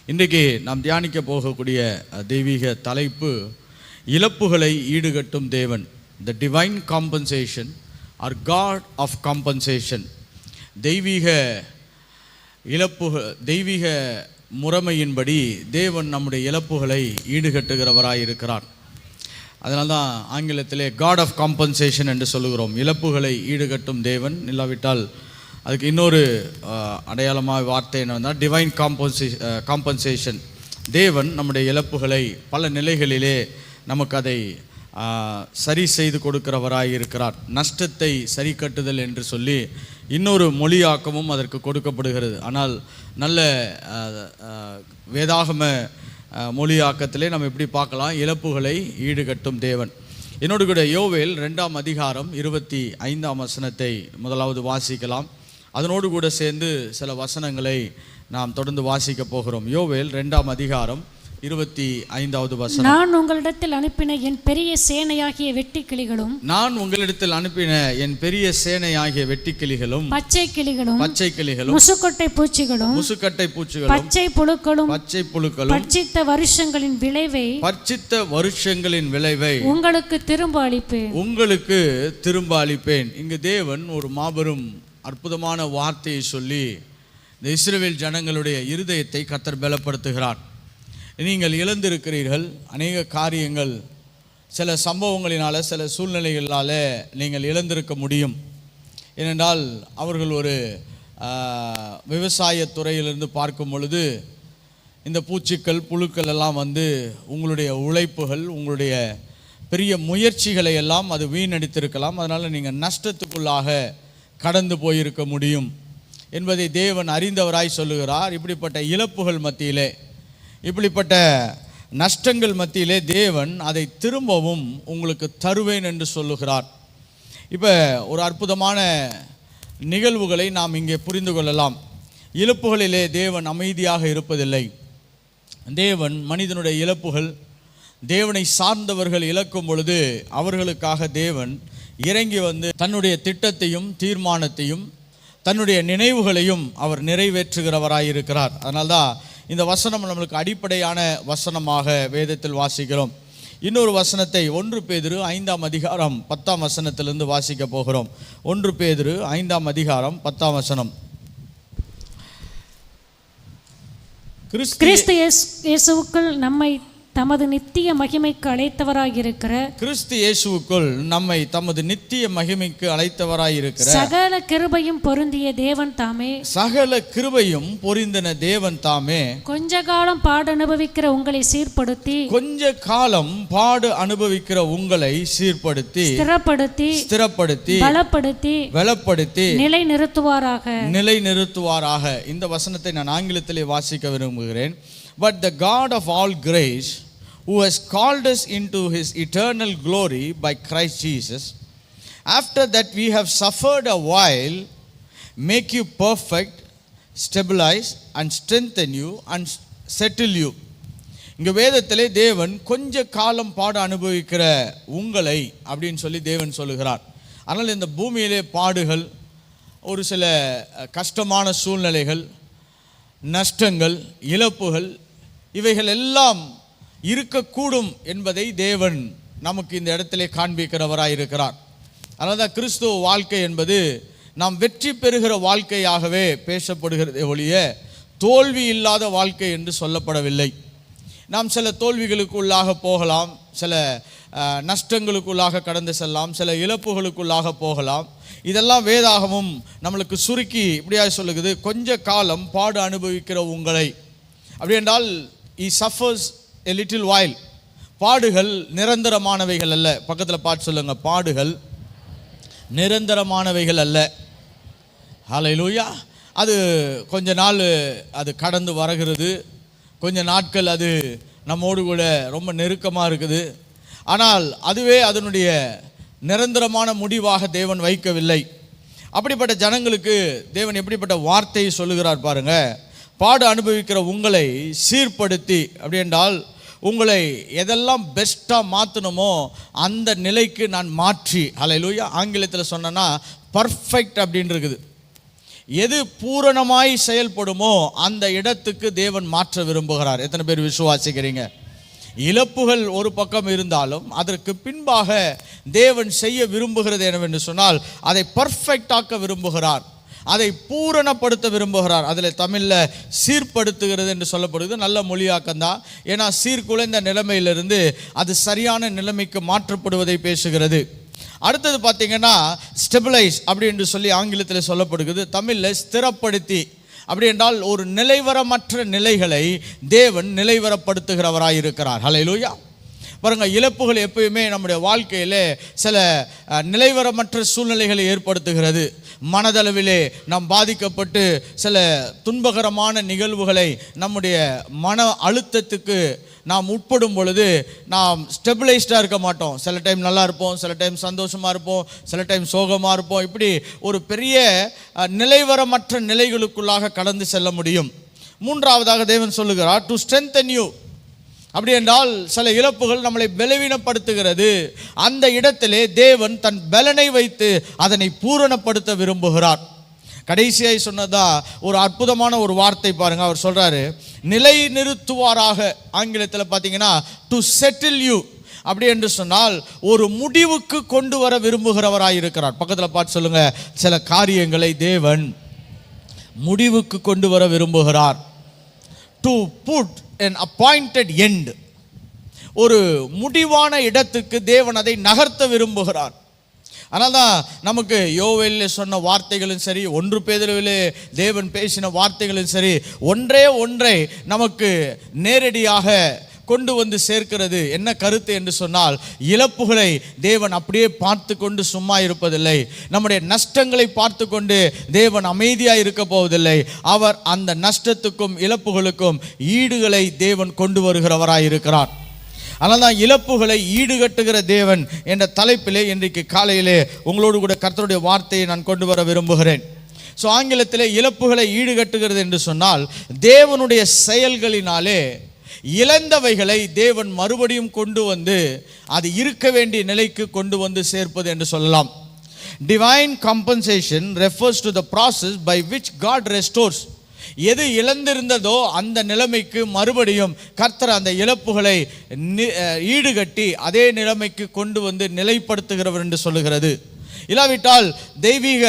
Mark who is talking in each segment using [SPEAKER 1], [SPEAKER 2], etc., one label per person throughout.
[SPEAKER 1] இன்றைக்கு நாம் தியானிக்க போகக்கூடிய தெய்வீக தலைப்பு இழப்புகளை ஈடுகட்டும் தேவன். The divine compensation or God of compensation. தெய்வீக முறைமையின்படி தேவன் நம்முடைய இழப்புகளை ஈடுகட்டுகிறவராயிருக்கிறார். அதனால்தான் ஆங்கிலத்திலே காட் ஆஃப் காம்பன்சேஷன் என்று சொல்லுகிறோம். இழப்புகளை ஈடுகட்டும் தேவன். இல்லாவிட்டால் அதுக்கு இன்னொரு அடையாளமாக வார்த்தை என்ன வந்தால் டிவைன் காம்பன்சேஷன். தேவன் நம்முடைய இழப்புகளை பல நிலைகளிலே நமக்கு அதை சரி செய்து கொடுக்கிறவராய் இருக்கிறார். நஷ்டத்தை சரி கட்டுதல் என்று சொல்லி இன்னொரு மொழியாக்கமும் அதற்கு கொடுக்கப்படுகிறது. ஆனால் நல்ல வேதாகம மொழியாக்கத்திலே நம்ம எப்படி பார்க்கலாம், இழப்புகளை ஈடுகட்டும் தேவன். என்னோடு கூட யோவேல் 2ஆம் அதிகாரம் 25ஆம் வசனத்தை முதலாவது வாசிக்கலாம். அதனோடு கூட சேர்ந்து சில வசனங்களை நாம் தொடர்ந்து வாசிக்க போகிறோம். யோவேல் 2ஆம் அதிகாரம் 25வது வசனம்.
[SPEAKER 2] நான் உங்களிடத்தில் அனுப்பின என் பெரிய சேனையாகிய வெட்டுக்கிளிகளும் பச்சை கிளிகளும் முசுக்கட்டை பூச்சிகளும் பச்சை புழுக்களும் பட்சித்த வருஷங்களின் விளைவை உங்களுக்கு திரும்ப அளிப்பேன். இங்கு தேவன் ஒரு மாபெரும் அற்புதமான வார்த்தையை சொல்லி இந்த இஸ்ரவேல் ஜனங்களுடைய இருதயத்தை கர்த்தர் பலப்படுத்துகிறார். நீங்கள் இழந்திருக்கிறீர்கள் அநேக காரியங்கள், சில சம்பவங்களினால, சில சூழ்நிலைகளால் நீங்கள் இழந்திருக்க முடியும். ஏனென்றால் அவர்கள் ஒரு விவசாய துறையிலிருந்து பார்க்கும் பொழுது இந்த பூச்சிகள் புழுக்கள் எல்லாம் வந்து உங்களுடைய உழைப்புகள், உங்களுடைய பெரிய முயற்சிகளை எல்லாம் அது வீணடித்திருக்கலாம். அதனால் நீங்கள் நஷ்டத்துக்குள்ளாக கடந்து போயிருக்க முடியும் என்பதை தேவன் அறிந்தவராய் சொல்லுகிறார். இப்படிப்பட்ட இழப்புகள் மத்தியிலே, இப்படிப்பட்ட நஷ்டங்கள் மத்தியிலே தேவன் அதை திரும்பவும் உங்களுக்கு தருவேன் என்று சொல்லுகிறார். இப்போ ஒரு அற்புதமான நிகழ்வுகளை நாம் இங்கே புரிந்து கொள்ளலாம். இழப்புகளிலே தேவன் அமைதியாக இருப்பதில்லை. தேவன் மனிதனுடைய இழப்புகள், தேவனை சார்ந்தவர்கள் இழக்கும் பொழுது அவர்களுக்காக தேவன் இறங்கி வந்து தன்னுடைய திட்டத்தையும் தீர்மானத்தையும் தன்னுடைய நினைவுகளையும் அவர் நிறைவேற்றுகிறவராயிருக்கிறார். அதனால்தான் இந்த வசனம் நம்மளுக்கு அடிப்படையான வசனமாக வேதத்தில் வாசிக்கிறோம். இன்னொரு வசனத்தை 1 பேதுரு 5ஆம் அதிகாரம் 10ஆம் வசனத்திலிருந்து வாசிக்க போகிறோம். 1 பேதுரு 5ஆம் அதிகாரம் 10ஆம் வசனம். கிறிஸ்து இயேசுவுக்குள் நம்மை தமது நித்திய மகிமைக்கு அழைத்தவராயிருக்கிற சகல கிருபையும் பொருந்திய தேவன் தாமே கொஞ்ச காலம் பாடு அனுபவிக்கிற உங்களை சீர்படுத்தி ஸ்திரப்படுத்தி பலப்படுத்தி நிலைநிறுத்துவாராக. இந்த வசனத்தை நான் ஆங்கிலத்திலே வாசிக்க விரும்புகிறேன். But the God of all grace, who has called us into his eternal glory by Christ Jesus, after that we have suffered a while, make you perfect, stabilize and strengthen you and settle you. இங்கே வேதத்திலே தேவன் கொஞ்ச காலம் பாடு அனுபவிக்கிற உங்களை அப்படின்னு சொல்லி தேவன் சொல்லுகிறார். ஆனால் இந்த பூமியிலே பாடுகள், ஒரு சில கஷ்டமான சூழ்நிலைகள், நஷ்டங்கள், இழப்புகள், இவைகள் எல்லாம் இருக்கக்கூடும் என்பதை தேவன் நமக்கு இந்த இடத்திலே காண்பிக்கிறவராய் இருக்கிறார். அதனால தான் கிறிஸ்துவ வாழ்க்கை என்பது நாம் வெற்றி பெறுகிற வாழ்க்கையாகவே பேசப்படுகிறதே ஒழிய தோல்வி இல்லாத வாழ்க்கை என்று சொல்லப்படவில்லை. நாம் சில தோல்விகளுக்குள்ளாக போகலாம், சில நஷ்டங்களுக்குள்ளாக கடந்து செல்லலாம், சில இழப்புகளுக்குள்ளாக போகலாம். இதெல்லாம் வேதாகமும் நம்மளுக்கு சுருக்கி இப்படியாக சொல்லுகிறது, கொஞ்ச காலம் பாடு அனுபவிக்கிற உங்களை. அப்படி என்றால் he suffers a little while. பாடுகள் நிரந்தரமானவைகள் அல்ல. பக்கத்தில் பார்த்து சொல்லுங்க, பாடுகள் நிரந்தரமானவைகள் அல்ல. ஹல்லேலூயா. அது கொஞ்ச நாள் அது கடந்து வருகிறது, கொஞ்ச நாட்கள் அது நம்மோடு கூட ரொம்ப நெருக்கமாக இருக்குது. ஆனால் அதுவே அதனுடைய நிரந்தரமான முடிவாக தேவன் வைக்கவில்லை. அப்படிப்பட்ட ஜனங்களுக்கு தேவன் எப்படிப்பட்ட வார்த்தையை சொல்லுகிறார் பாருங்க. பாடு அனுபவிக்கிற உங்களை சீர்படுத்தி, அப்படி என்றால் உங்களை எதெல்லாம் பெஸ்ட்டாக மாற்றணுமோ அந்த நிலைக்கு நான் மாற்றி, ஹல்லேலூயா. ஆங்கிலத்தில் சொன்னேன்னா பர்ஃபெக்ட் அப்படின்னு இருக்குது. எது பூரணமாய் செயல்படுமோ அந்த இடத்துக்கு தேவன் மாற்ற விரும்புகிறார். எத்தனை பேர் விசுவாசிக்கிறீங்க? இழப்புகள் ஒரு பக்கம் இருந்தாலும் அதற்கு பின்பாக தேவன் செய்ய விரும்புகிறது என்னவென்று சொன்னால் அதை பர்ஃபெக்டாக்க விரும்புகிறார், அதை பூரணப்படுத்த விரும்புகிறார். அதில் தமிழில் சீர்படுத்துகிறது என்று சொல்லப்படுகிறது. நல்ல மொழியாக்கம்தான். ஏன்னா சீர்குலைந்த நிலைமையிலிருந்து அது சரியான நிலைமைக்கு மாற்றப்படுவதை பேசுகிறது. அடுத்தது பார்த்தீங்கன்னா ஸ்டெபிளைஸ் அப்படி என்று சொல்லி ஆங்கிலத்தில் சொல்லப்படுகிறது. தமிழில் ஸ்திரப்படுத்தி, அப்படி என்றால் ஒரு நிலைவரமற்ற நிலைகளை தேவன் நிலைவரப்படுத்துகிறவராய் இருக்கிறார். ஹல்லேலூயா. பாருங்க, இழப்புகள் எப்பயுமே நம்முடைய வாழ்க்கையிலே சில நிலைவரமற்ற சூழ்நிலைகளை ஏற்படுத்துகிறது. மனதளவிலே நாம் பாதிக்கப்பட்டு சில துன்பகரமான நிகழ்வுகளை நம்முடைய மன அழுத்தத்துக்கு நாம் உட்படும் பொழுது நாம் ஸ்டெபிளைஸ்டாக இருக்க மாட்டோம். சில டைம் நல்லா இருப்போம், சில டைம் சந்தோஷமாக இருப்போம், சில டைம் சோகமாக இருப்போம். இப்படி ஒரு பெரிய நிலைவரமற்ற நிலைகளுக்குள்ளாக கடந்து செல்ல முடியும். மூன்றாவதாக தேவன் சொல்லுகிறார் டு ஸ்ட்ரென்தன் யூ. அப்படி என்றால் சில இழப்புகள் நம்மளை பலவீனப்படுத்துகிறது. அந்த இடத்திலே தேவன் தன் பலனை வைத்து அதனை பூரணப்படுத்த விரும்புகிறார். கடைசியாய் சொன்னதா ஒரு அற்புதமான ஒரு வார்த்தை பாருங்க. அவர் சொல்றாரு நிலை நிறுத்துவாராக. ஆங்கிலத்தில் பார்த்தீங்கன்னா டு செட்டில் யூ. அப்படி என்று சொன்னால் ஒரு முடிவுக்கு கொண்டு வர விரும்புகிறவராய் இருக்கிறார். பக்கத்தில் பார்த்து சொல்லுங்க, சில காரியங்களை தேவன் முடிவுக்கு கொண்டு வர விரும்புகிறார். To put an appointed end. ஒரு முடிவான இடத்துக்கு தேவன் அதை நகர்த்த விரும்புகிறார். ஆனால் தான் நமக்கு யோவேலில் சொன்ன வார்த்தைகளும் சரி, 1 பேதுருவிலே தேவன் பேசின வார்த்தைகளும் சரி, ஒன்றை நமக்கு நேரடியாக கொண்டு வந்து சேர்க்கிறது. என்ன கருத்து என்று சொன்னால், இழப்புகளை தேவன் அப்படியே பார்த்து கொண்டு சும்மா இருப்பதில்லை. நம்முடைய நஷ்டங்களை பார்த்து கொண்டு தேவன் அமைதியாக இருக்க போவதில்லை. அவர் அந்த நஷ்டத்துக்கும் இழப்புகளுக்கும் ஈடுகளை தேவன் கொண்டு வருகிறவராய் இருக்கிறார். ஆனால் தான் இழப்புகளை ஈடுகட்டுகிற தேவன் என்ற தலைப்பிலே இன்றைக்கு காலையிலே உங்களோடு கூட கர்த்தருடைய வார்த்தையை நான் கொண்டு வர விரும்புகிறேன். ஸோ ஆங்கிலத்திலே இழப்புகளை ஈடுகட்டுகிறது என்று சொன்னால், தேவனுடைய செயல்களினாலே இழந்தவைகளை தேவன் மறுபடியும் கொண்டு வந்து அது இருக்க வேண்டிய நிலைக்கு கொண்டு வந்து சேர்ப்பது என்று சொல்லலாம். Divine compensation refers to the process by which God restores. எது இழந்திருந்ததோ அந்த நிலைமைக்கு மறுபடியும் கர்த்தர் அந்த இழப்புகளை ஈடுகட்டி அதே நிலைமைக்கு கொண்டு வந்து நிலைப்படுத்துகிறவர் என்று சொல்லுகிறது. இல்லாவிட்டால் தெய்வீக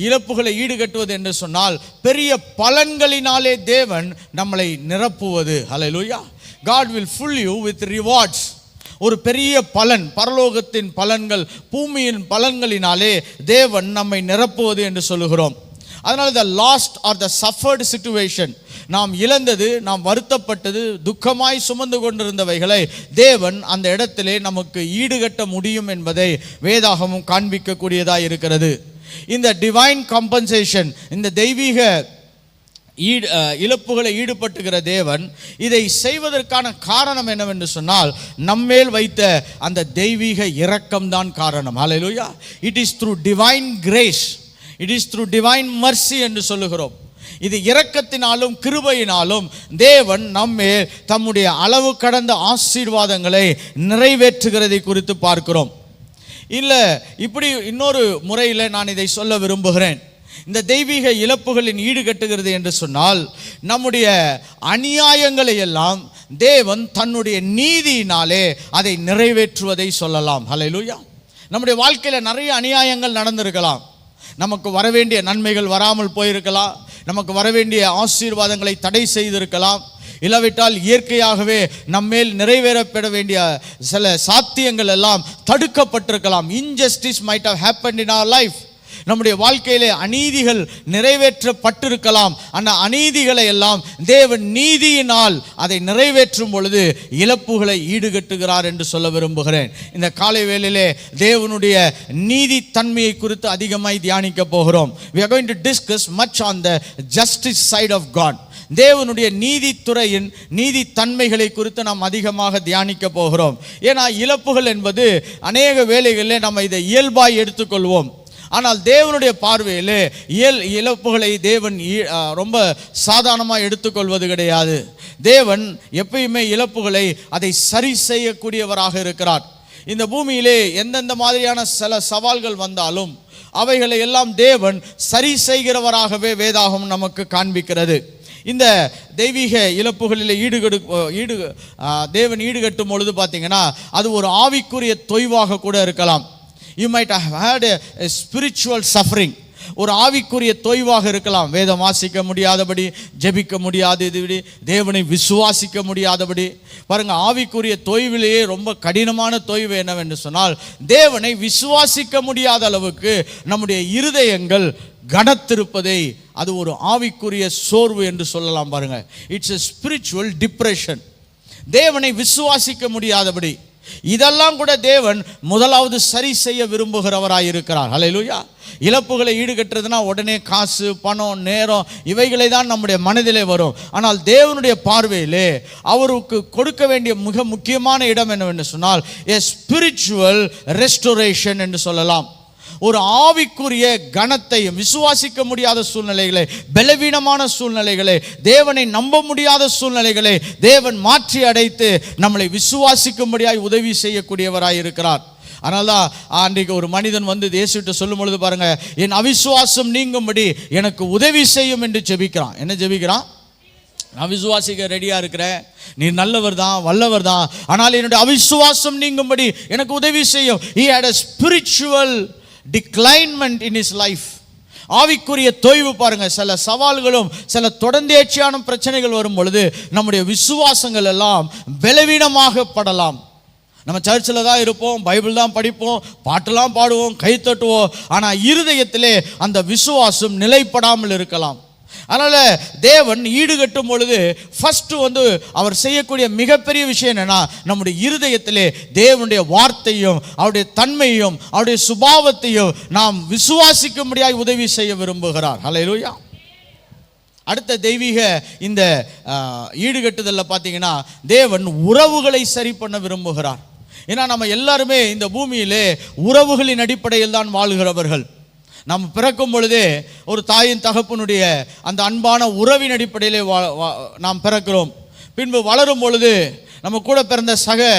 [SPEAKER 2] இழப்புகளை ஈடுகட்டுவது என்று சொன்னால் பெரிய பலன்களினாலே தேவன் நம்மளை நிரப்புவது. ஹல்லேலூயா. God will fill you with rewards. ஒரு பெரிய பலன், பரலோகத்தின் பலன்கள், பூமியின் பலன்களினாலே தேவன் நம்மை நிரப்புவது என்று சொல்லுகிறோம். அதனால the lost or the suffered situation, நாம் இழந்தது, நாம் வருத்தப்பட்டது, துக்கமாய் சுமந்து கொண்டிருந்தவைகளை தேவன் அந்த இடத்திலே நமக்கு ஈடுகட்ட முடியும் என்பதை வேதாகமும் காண்பிக்கக்கூடியதாக இருக்கிறது. இந்த டிவைன் காம்பன்சேஷன், இந்த தெய்வீக இழப்புகளை ஈடுபட்டுகிற தேவன் இதை செய்வதற்கான காரணம் என்னவென்று சொன்னால், நம்மேல் வைத்த அந்த தெய்வீக இரக்கம்தான் காரணம். Hallelujah. It is through divine grace, it is through divine mercy என்று சொல்லுகிறோம். இது இரக்கத்தினாலும் கிருபையினாலும் தேவன் நம்மே தம்முடைய அளவு கடந்த ஆசீர்வாதங்களை நிறைவேற்றுகிறதை குறித்து பார்க்கிறோம். இல்லை, இப்படி இன்னொரு முறையில் நான் இதை சொல்ல விரும்புகிறேன். இந்த தெய்வீக இழப்புகளின் ஈடுகட்டுகிறது என்று சொன்னால், நம்முடைய அநியாயங்களை எல்லாம் தேவன் தன்னுடைய நீதியினாலே அதை நிறைவேற்றுவதை சொல்லலாம். ஹல்லேலூயா. நம்முடைய வாழ்க்கையில் நிறைய அநியாயங்கள் நடந்திருக்கலாம். நமக்கு வரவேண்டிய நன்மைகள் வராமல் போயிருக்கலாம், நமக்கு வரவேண்டிய ஆசீர்வாதங்களை தடை செய்திருக்கலாம், இல்லாவிட்டால் இயற்கையாகவே நம்மேல் நிறைவேறப்பட வேண்டிய சில சாத்தியங்கள் எல்லாம் தடுக்கப்பட்டிருக்கலாம். Injustice might have happened in our life. நம்முடைய வாழ்க்கையிலே அநீதிகள் நிறைவேற்றப்பட்டிருக்கலாம். அந்த அநீதிகளை எல்லாம் தேவன் நீதியினால் அதை நிறைவேற்றும் பொழுது இழப்புகளை ஈடுகட்டுகிறார் என்று சொல்ல விரும்புகிறேன். இந்த காலை வேளையிலே தேவனுடைய நீதி தன்மையை குறித்து அதிகமாய் தியானிக்க போகிறோம். We are going to discuss much on the justice side of God. தேவனுடைய நீதித்துறையின் நீதி தன்மைகளை குறித்து நாம் அதிகமாக தியானிக்க போகிறோம். ஏன்னா இழப்புகள் என்பது அநேக வேளைகளிலே நம்ம இதை இயல்பாய் எடுத்துக்கொள்வோம். ஆனால் தேவனுடைய பார்வையிலே இழப்புகளை தேவன் ரொம்ப சாதாரணமாக எடுத்துக்கொள்வது கிடையாது. தேவன் எப்பயுமே இழப்புகளை அதை சரி செய்யக்கூடியவராக இருக்கிறார். இந்த பூமியிலே எந்தெந்த மாதிரியான சில சவால்கள் வந்தாலும் அவைகளை எல்லாம் தேவன் சரி செய்கிறவராகவே வேதாகம் நமக்கு காண்பிக்கிறது. இந்த தெய்வீக இழப்புகளில் தேவன் ஈடுகட்டும் பொழுது பார்த்தீங்கன்னா அது ஒரு ஆவிக்குரிய தொய்வாக கூட இருக்கலாம். You might have had a spiritual suffering, ஒரு ஆவிக்குரிய தொய்வாக இருக்கலாம். வேதம் வாசிக்க முடியாதபடி, ஜெபிக்க முடியாதபடி, தேவனை விசுவாசிக்க முடியாதபடி. பாருங்க, ஆவிக்குரிய தொய்விலேயே ரொம்ப கடினமான தொய்வு என்னவென்று சொன்னால், தேவனை விசுவாசிக்க முடியாத அளவுக்கு நம்முடைய இருதயங்கள் கனத்திருப்பதை அது ஒரு ஆவிக்குரிய சோர்வு என்று சொல்லலாம். பாருங்க, இட்ஸ் எ ஸ்பிரிச்சுவல் டிப்ரெஷன். தேவனை விசுவாசிக்க முடியாதபடி இதெல்லாம் கூட தேவன் முதலாவது சரி செய்ய விரும்புகிறவராய் இருக்கிறார். ஹல்லேலூயா. இழப்புகளை ஈடுகட்டுறதுனா உடனே காசு, பணம், நேரம் இவைகளை தான் நம்முடைய மனதிலே வரும். ஆனால் தேவனுடைய பார்வையிலே அவருக்கு கொடுக்க வேண்டிய மிக முக்கியமான இடம் என்னவென்று சொன்னால் எ ஸ்பிரிச்சுவல் ரெஸ்டோரேஷன் என்று சொல்லலாம். ஒரு ஆவிக்குரிய கனத்தையும், விசுவாசிக்க முடியாத சூழ்நிலைகளை, பலவீனமான சூழ்நிலைகளை, தேவனை நம்ப முடியாத சூழ்நிலைகளை தேவன் மாற்றி அடைத்து நம்மளை விசுவாசிக்கும்படியாய் உதவி செய்யக்கூடியவராய் இருக்கிறார். அதனால தான் அன்றைக்கு ஒரு மனிதன் வந்து இயேசுவிட்ட சொல்லும் பொழுது பாருங்க, என் அவிசுவாசம் நீங்கும்படி எனக்கு உதவி செய்யும் என்று ஜெபிக்கிறான். என்ன ஜெபிக்கிறான்? நான் விசுவாசிக்க ரெடியா இருக்கிறேன், நீ நல்லவர் தான், வல்லவர் தான், ஆனால் என்னுடைய அவிசுவாசம் நீங்கும்படி எனக்கு உதவி செய்யும். He had a spiritual declinement in his life. ஆவிக்குரிய தொய்வு. பாருங்க, சில சவால்களும் சில தொடர்ந்தேர்ச்சியான பிரச்சனைகள் வரும் பொழுது நம்முடைய விசுவாசங்கள் எல்லாம் பலவீனமாகப்படலாம். நம்ம சர்ச்சில் தான் இருப்போம், பைபிள் தான் படிப்போம், பாட்டெல்லாம் பாடுவோம், கை தட்டுவோம், ஆனால் இருதயத்திலே அந்த விசுவாசம் நிலைப்படாமல் இருக்கலாம். அதனால் தேவன் ஈடுகட்டும் பொழுது ஃபர்ஸ்ட் வந்து அவர் செய்யக்கூடிய மிகப்பெரிய விஷயம் என்னன்னா, நம்முடைய இருதயத்திலே தேவனுடைய வார்த்தையும் அவருடைய தன்மையும் அவருடைய சுபாவத்தையும் நாம் விசுவாசிக்கும்படியாய் உதவி செய்ய விரும்புகிறார். ஹல்லேலூயா. அடுத்த தெய்வீக இந்த ஈடுகட்டுதலில் பார்த்தீங்கன்னா தேவன் உறவுகளை சரி பண்ண விரும்புகிறார். ஏன்னா நம்ம எல்லாருமே இந்த பூமியிலே உறவுகளின் அடிப்படையில் தான் வாழ்கிறவர்கள். நாம் பிறக்கும் பொழுதே ஒரு தாயின் தகப்பனுடைய அந்த அன்பான உறவின் அடிப்படையிலே நாம் பிறக்கிறோம். பின்பு வளரும் பொழுது நம்ம கூட பிறந்த சக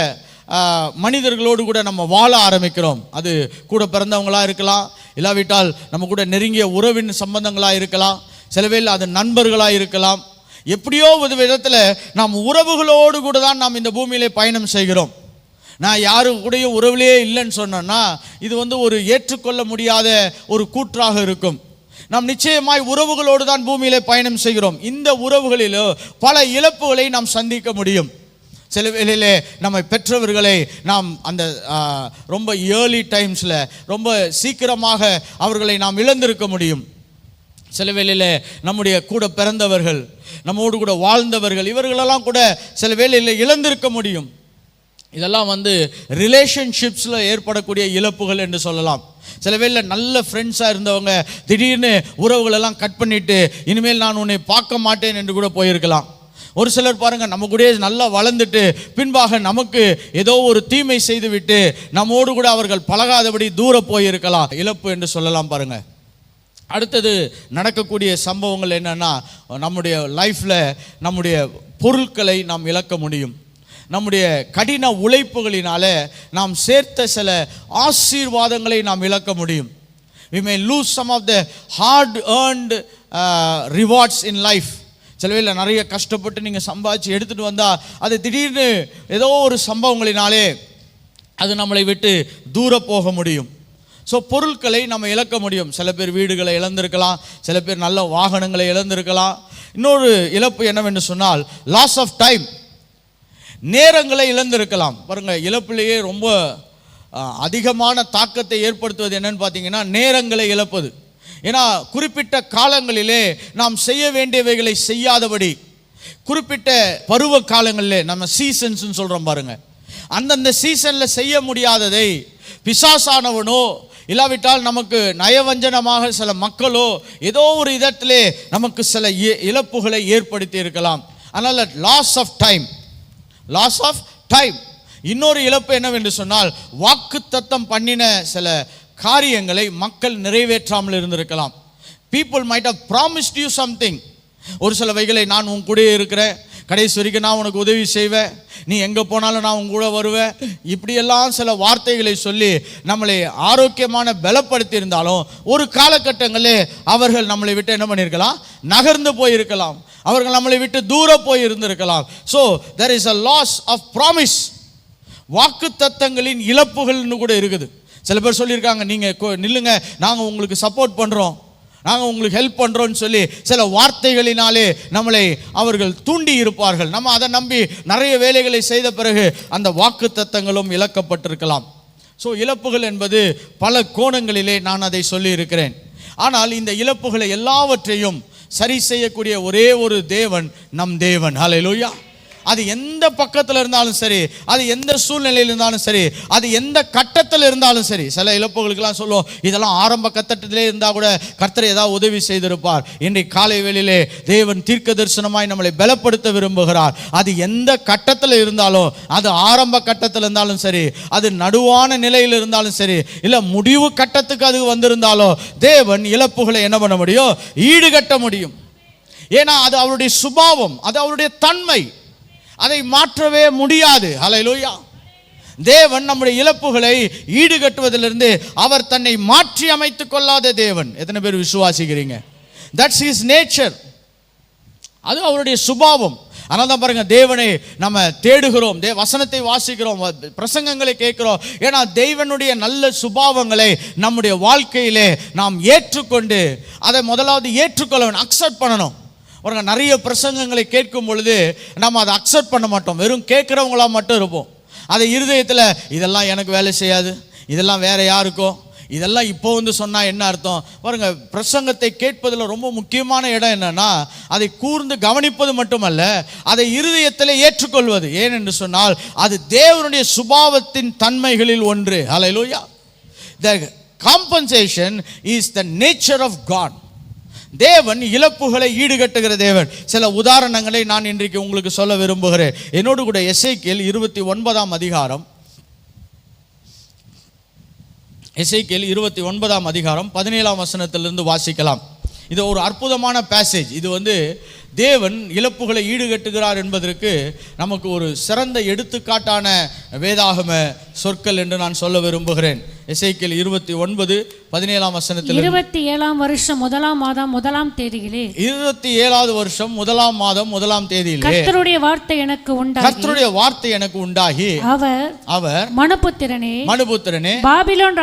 [SPEAKER 2] மனிதர்களோடு கூட நம்ம வாழ ஆரம்பிக்கிறோம். அது கூட பிறந்தவங்களாக இருக்கலாம், இல்லாவிட்டால் நம்ம கூட நெருங்கிய உறவின் சம்பந்தங்களாக இருக்கலாம், சில வேளை அது நண்பர்களாக இருக்கலாம். எப்படியோ ஒரு விதத்தில் நாம் உறவுகளோடு கூட தான் நாம் இந்த பூமியிலே பயணம் செய்கிறோம். நான் யாரு கூடயும் உறவுலேயே இல்லைன்னு சொன்னோன்னா இது வந்து ஒரு ஏற்றுக்கொள்ள முடியாத ஒரு கூற்றாக இருக்கும். நாம் நிச்சயமாய் உறவுகளோடு தான் பூமியிலே பயணம் செய்கிறோம். இந்த உறவுகளிலோ பல இழப்புகளை நாம் சந்திக்க முடியும். சில வேளையிலே நம்மை பெற்றவர்களை நாம் அந்த ரொம்ப ஏர்லி டைம்ஸில் ரொம்ப சீக்கிரமாக அவர்களை நாம் இழந்திருக்க முடியும். சில வேளையில் நம்முடைய கூட பிறந்தவர்கள், நம்மோடு கூட வாழ்ந்தவர்கள், இவர்களெல்லாம் கூட சில வேளையில் இழந்திருக்க முடியும். இதெல்லாம் வந்து ரிலேஷன்ஷிப்ஸில் ஏற்படக்கூடிய இழப்புகள் என்று சொல்லலாம். சில வேளையில் நல்ல ஃப்ரெண்ட்ஸாக இருந்தவங்க திடீர்னு உறவுகளெல்லாம் கட் பண்ணிவிட்டு இனிமேல் நான் உன்னை பார்க்க மாட்டேன் என்று கூட போயிருக்கலாம். ஒரு சிலர் பாருங்கள், நம்ம கூட நல்லா வளர்ந்துட்டு பின்பாக நமக்கு ஏதோ ஒரு தீமை செய்துவிட்டு நம்மோடு கூட அவர்கள் பழகாதபடி தூர போயிருக்கலாம். இழப்பு என்று சொல்லலாம். பாருங்கள், அடுத்தது நடக்கக்கூடிய சம்பவங்கள் என்னென்னா, நம்முடைய லைஃப்பில் நம்முடைய பொருட்களை நாம் இழக்க முடியும். நம்முடைய கடின உழைப்புகளினால நாம் சேர்த்த சில ஆசீர்வாதங்களை நாம் இழக்க முடியும். we may lose some of the hard earned rewards in life. சில வேளை நிறைய கஷ்டப்பட்டு நீங்கள் சம்பாதிச்சு எடுத்துகிட்டு வந்தால் அது திடீர்னு ஏதோ ஒரு சம்பவங்களினாலே அது நம்மளை விட்டு தூர போக முடியும். ஸோ பொருட்களை நம்ம இழக்க முடியும். சில பேர் வீடுகளை இழந்திருக்கலாம், சில பேர் நல்ல வாகனங்களை இழந்திருக்கலாம். இன்னொரு இழப்பு என்னவென்று சொன்னால் லாஸ் ஆஃப் டைம், நேரங்களை இழந்திருக்கலாம். பாருங்கள், இழப்பிலேயே ரொம்ப அதிகமான தாக்கத்தை ஏற்படுத்துவது என்னன்னு பார்த்தீங்கன்னா நேரங்களை இழப்பது. ஏன்னா குறிப்பிட்ட காலங்களிலே நாம் செய்ய வேண்டியவைகளை செய்யாதபடி, குறிப்பிட்ட பருவ காலங்களிலே நம்ம சீசன்ஸ்ன்னு சொல்கிறோம் பாருங்கள், அந்தந்த சீசனில் செய்ய முடியாததை பிசாசானவனோ இல்லாவிட்டால் நமக்கு நயவஞ்சனமாக சில மக்களோ ஏதோ ஒரு விதத்திலே நமக்கு சில இழப்புகளை ஏற்படுத்தி இருக்கலாம். அதனால் லாஸ் ஆஃப் டைம். இன்னொரு இழப்பு என்னவென்று சொன்னால் வாக்குத்தத்தம் பண்ணின சில காரியங்களை மக்கள் நிறைவேற்றாமல் இருந்திருக்கலாம். people might have promised you something. ஒரு சில வைகளை நான் உன் கூட இருக்கிறேன், கடைசி வரைக்கும் நான் உனக்கு உதவி செய்வேன், நீ எங்கே போனாலும் நான் உங்க கூட வருவேன், இப்படியெல்லாம் சில வார்த்தைகளை சொல்லி நம்மளை ஆரோக்கியமான பலப்படுத்தி இருந்தாலும் ஒரு காலகட்டங்களில் அவர்கள் நம்மளை விட்டு என்ன பண்ணியிருக்கலாம், நகர்ந்து போயிருக்கலாம், அவர்கள் நம்மளை விட்டு தூரம் போய் இருந்திருக்கலாம். So there is a loss of promise. வாக்கு தத்தங்களின் இழப்புகள்னு கூட இருக்குது. சில பேர் சொல்லியிருக்காங்க, நீங்கள் நில்லுங்க, நாங்கள் உங்களுக்கு சப்போர்ட் பண்ணுறோம், நாங்கள் உங்களுக்கு ஹெல்ப் பண்ணுறோன்னு சொல்லி சில வார்த்தைகளினாலே நம்மளை அவர்கள் தூண்டி இருப்பார்கள். நம்ம அதை நம்பி நிறைய வேலைகளை செய்த பிறகு அந்த வாக்கு தத்தங்களும் இழக்கப்பட்டிருக்கலாம். ஸோ இழப்புகள் என்பது பல கோணங்களிலே நான் அதை சொல்லி இருக்கிறேன். ஆனால் இந்த இழப்புகளை எல்லாவற்றையும் சரி செய்யக்கூடிய ஒரே ஒரு தேவன் நம் தேவன். ஹல்லேலூயா. அது எந்த பக்கத்தில் இருந்தாலும் சரி, அது எந்த சூழ்நிலையில் இருந்தாலும் சரி, அது எந்த கட்டத்தில் இருந்தாலும் சரி. சில இழப்புகளுக்கெல்லாம் சொல்லுவோம், இதெல்லாம் ஆரம்ப கட்டத்திலே இருந்தால் கூட கர்த்தர் ஏதாவது உதவி செய்திருப்பார். இன்றைக்கு காலை வேளையிலே தேவன் தீர்க்க தரிசனமாய் நம்மளை பலப்படுத்த விரும்புகிறார். அது எந்த கட்டத்தில் இருந்தாலும், அது ஆரம்ப கட்டத்தில் இருந்தாலும் சரி, அது நடுவான நிலையில் இருந்தாலும் சரி, இல்லை முடிவு கட்டத்துக்கு அது வந்திருந்தாலும் தேவன் இழப்புகளை என்ன பண்ண முடியும், ஈடுகட்ட முடியும். ஏன்னா அது அவருடைய சுபாவம், அது அவருடைய தன்மை, அதை மாற்றவே முடியாது. ஹல்லேலூயா. தேவன் நம்முடைய இழப்புகளை ஈடுகட்டுவதிலிருந்து அவர் தன்னை மாற்றி அமைத்துக் கொள்ளாத தேவன். எத்தனை பேர் விசுவாசிக்கிறீங்க? தட்ஸ் ஹிஸ் நேச்சர், அது அவருடைய சுபாவம். அதனால தான் பாருங்க, தேவனை நம்ம தேடுகிறோம், வசனத்தை வாசிக்கிறோம், பிரசங்கங்களை கேட்கிறோம். ஏன்னா தேவனுடைய நல்ல சுபாவங்களை நம்முடைய வாழ்க்கையிலே நாம் ஏற்றுக்கொண்டு அதை முதலாவது ஏற்றுக்கொள்ள வேண்டும், அக்செப்ட் பண்ணணும். ஒரு நிறைய பிரசங்கங்களை கேட்கும் பொழுது நம்ம அதை அக்செப்ட் பண்ண மாட்டோம், வெறும் கேட்குறவங்களா மட்டும் இருப்போம். அதை இருதயத்தில் இதெல்லாம் எனக்கு வேலை செய்யாது, இதெல்லாம் வேற யாருக்கோ, இதெல்லாம் இப்போ சொன்னால் என்ன அர்த்தம் பாருங்க. பிரசங்கத்தை கேட்பதில் ரொம்ப முக்கியமான இடம் என்னன்னா, அதை கூர்ந்து கவனிப்பது மட்டுமல்ல, அதை இருதயத்தில் ஏற்றுக்கொள்வது. ஏனென்று சொன்னால் அது தேவனுடைய சுபாவத்தின் தன்மைகளில் ஒன்று. ஹல்லேலூயா. The compensation is the nature of God. தேவன் இழப்புகளை ஈடுகட்டுகிற தேவன். சில உதாரணங்களை நான் இன்றைக்கு உங்களுக்கு சொல்ல விரும்புகிறேன். என்னோடு கூட எசேக்கியேல் 29ஆம் அதிகாரம், எசேக்கியேல் 29ஆம் அதிகாரம் 17ஆம் வசனத்திலிருந்து வாசிக்கலாம். இது ஒரு அற்புதமான பேசேஜ். இது தேவன் இழப்புகளை ஈடுகட்டுகிறார் என்பதற்கு நமக்கு ஒரு சிறந்த எடுத்துக்காட்டான வேதாகம சொற்கள் என்று நான் சொல்ல விரும்புகிறேன். எசேக்கியேல் 29:17ஆம் வசனத்தில்,
[SPEAKER 3] 27ஆம் வருஷம் 1ஆம் மாதம் 1ஆம் தேதியிலே,
[SPEAKER 2] 27வது வருஷம் 1ஆம் மாதம் 1ஆம் தேதியிலே
[SPEAKER 3] கர்த்தருடைய வார்த்தை எனக்கு உண்டாகி,
[SPEAKER 2] கர்த்தருடைய வார்த்தை எனக்கு உண்டாகி, அவர்
[SPEAKER 3] மனுபுத்திரனே, பாபிலோன்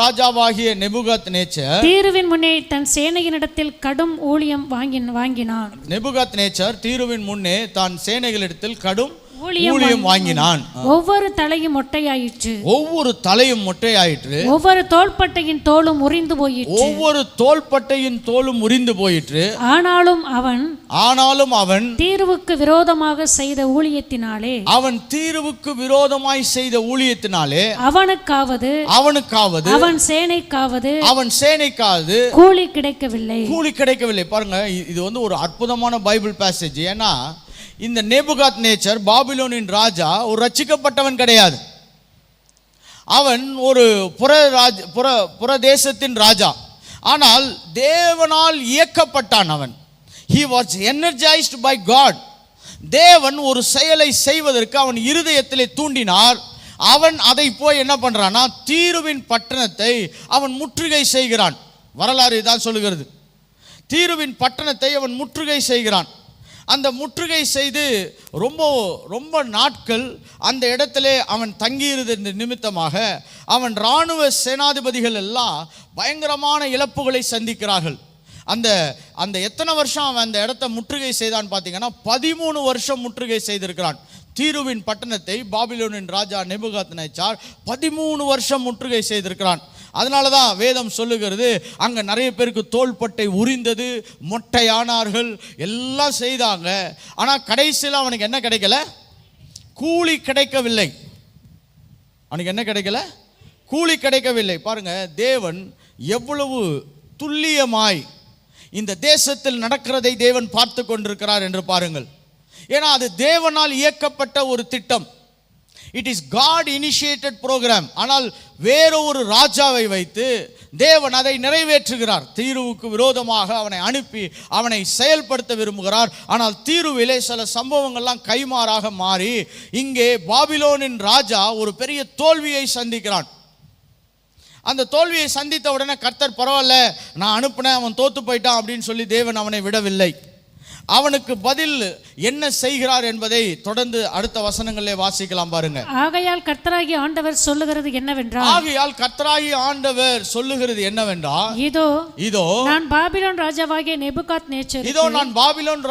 [SPEAKER 3] ராஜாவாகிய நெபுகாத்நேச்சர்
[SPEAKER 2] தீருவின்
[SPEAKER 3] முன்னே தன் சேனையினிடத்தில் கடும் ஊழியம் வாங்கினான்.
[SPEAKER 2] நெபுகாத்நேச்சர் தீருவின் முன்னே தான் சேனைகளிடத்தில் கடும் ஊழியம் வாங்கினான்.
[SPEAKER 3] ஒவ்வொரு தலையும் மொட்டையாயிற்று, ஒவ்வொரு தோள்பட்டையின் தோலும் உரிந்து போயிற்று. ஆனாலும் அவன் தீருவுக்கு விரோதமாக செய்த ஊழியத்தினாலே, அவனுக்காவது அவன் சேனைக்காவது கூலி கிடைக்கவில்லை.
[SPEAKER 2] பாருங்க, இது ஒரு அற்புதமான பைபிள் பேசேஜ். ஏன்னா இந்த நேபுகாத்நேச்சர், பாபிலோனின் ராஜா, ஒரு ரட்சிக்கப்பட்டவன் கிடையாது. அவன் ஒரு புற தேசத்தின் ராஜா. ஆனால் தேவனால் இயக்கப்பட்டான். அவன் he was energized by God. தேவன் ஒரு செயலை செய்வதற்கு அவன் இருதயத்திலே தூண்டினார். அவன் அதை போய் என்ன பண்றானா, தீருவின் பட்டணத்தை அவன் முற்றுகை செய்கிறான். வரலாறு தான் சொல்லுகிறது. தீருவின் பட்டணத்தை அவன் முற்றுகை செய்கிறான். அந்த முற்றுகை செய்து ரொம்ப நாட்கள் அந்த இடத்திலே அவன் தங்கியிருந்த நிமித்தமாக அவன் இராணுவ சேனாதிபதிகள் எல்லாம் பயங்கரமான இழப்புகளை சந்திக்கிறார்கள். அந்த எத்தனை வருஷம் அவன் அந்த இடத்தை முற்றுகை செய்தான் பார்த்தீங்கன்னா, 13 வருஷம் முற்றுகை செய்திருக்கிறான். தீருவின் பட்டணத்தை பாபிலோனின் ராஜா நெபுகாத்நேச்சார் 13 வருஷம் முற்றுகை செய்திருக்கிறான். அதனால தான் வேதம் சொல்லுகிறது, அங்கே நிறைய பேருக்கு தோள்பட்டை உரிந்தது, மொட்டையானார்கள், எல்லாம் செய்தாங்க. ஆனால் கடைசியில் அவனுக்கு என்ன கிடைக்கல, கூலி கிடைக்கவில்லை. அவனுக்கு என்ன கிடைக்கல, கூலி கிடைக்கவில்லை. பாருங்க, தேவன் எவ்வளவு துல்லியமாய் இந்த தேசத்தில் நடக்கிறதை தேவன் பார்த்து கொண்டிருக்கிறார் என்று பாருங்கள். ஏன்னா அது தேவனால் இயக்கப்பட்ட ஒரு திட்டம். It is God initiated program. ஆனால் வேறொரு ராஜாவை வைத்து தேவன் அதை நிறைவேற்றுகிறார். தீருவுக்கு விரோதமாக அவனை அனுப்பி அவனை செயல்படுத்த விரும்புகிறார். ஆனால் தீருவிலே சில சம்பவங்கள்லாம் கைமாறாக மாறி இங்கே பாபிலோனின் ராஜா ஒரு பெரிய தோல்வியை சந்திக்கிறான். அந்த தோல்வியை சந்தித்த உடனே கர்த்தர் பரவாயில்ல, நான் அனுப்பினேன், அவன் தோத்து போயிட்டான் அப்படின்னு சொல்லி தேவன் அவனை விடவில்லை. அவனுக்கு பதில் என்ன செய்கிறார் என்பதை தொடர்ந்து அடுத்த வசனங்களிலே வாசிக்கலாம் பாருங்க.
[SPEAKER 3] ஆகையால் கர்த்தராகிய ஆண்டவர் சொல்லுகிறது என்னவென்றால் இதோ நான் பாபிலோன்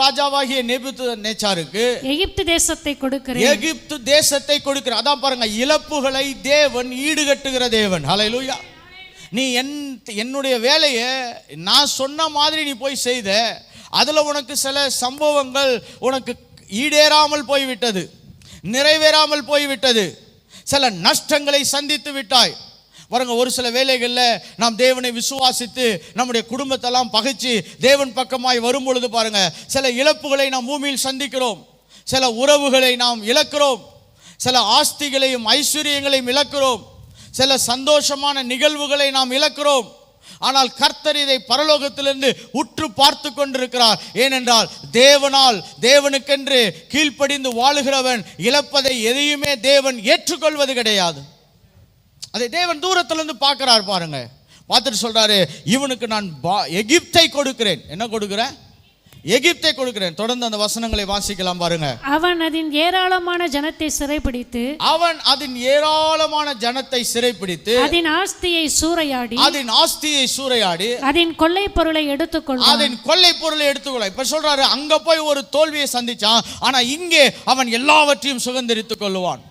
[SPEAKER 3] ராஜாவாகிய நேபுகாத்நேச்சாருக்கு எகிப்து தேசத்தை கொடுக்கிறேன். அதான் பாருங்க, இழப்புகளை தேவன் ஈடுகட்டுகிற தேவன். ஹல்லேலூயா. நீ என்னுடைய வேலையை நான் சொன்ன மாதிரி நீ போய் செய்த, அதுல உனக்கு சில சம்பவங்கள் உனக்கு ஈடேறாமல் போய்விட்டது, நிறைவேறாமல் போய்விட்டது, சில நஷ்டங்களை சந்தித்து விட்டாய். பாருங்க, ஒரு சில வேளைகளில் நாம் தேவனை விசுவாசித்து நம்முடைய குடும்பத்தெல்லாம் பகைச்சு தேவன் பக்கமாய் வரும் பொழுது பாருங்க, சில இழப்புகளை நாம் பூமியில் சந்திக்கிறோம், சில உறவுகளை நாம் இழக்கிறோம், சில ஆஸ்திகளையும் ஐஸ்வர்யங்களையும் இழக்கிறோம், சில சந்தோஷமான நிகழ்வுகளை நாம் இழக்கிறோம். ஆனால் கர்த்தர் இதை பரலோகத்திலிருந்து உற்று பார்த்து கொண்டிருக்கிறார். ஏனென்றால் தேவனுக்கென்று கீழ்ப்படிந்து வாழுகிறவன் இழப்பதை எதையுமே தேவன் ஏற்றுக்கொள்வது கிடையாது. அதை தேவன் தூரத்திலிருந்து பார்க்கிறார். பாருங்க, பார்த்துட்டு சொல்றாரு, இவனுக்கு நான் எகிப்தை கொடுக்கிறேன். என்ன கொடுக்கிறேன்? எகிப்தை கொடுக்கிறேன். தொடர்ந்து அந்த வசனங்களை வாசிக்கலாம் பாருங்க. அவன் அதன் ஏராளமான ஜனத்தை சிறைப்பிடித்து அதன் ஆஸ்தியை சூறையாடி அதன் கொள்ளை பொருளை எடுத்துக்கொள்ள. இப்ப சொல்றாரு, அங்க போய் ஒரு தோல்வியை சந்திச்சான், ஆனா இங்கே அவன் எல்லாவற்றையும் சுதந்திரித்துக் கொள்ளுவான்.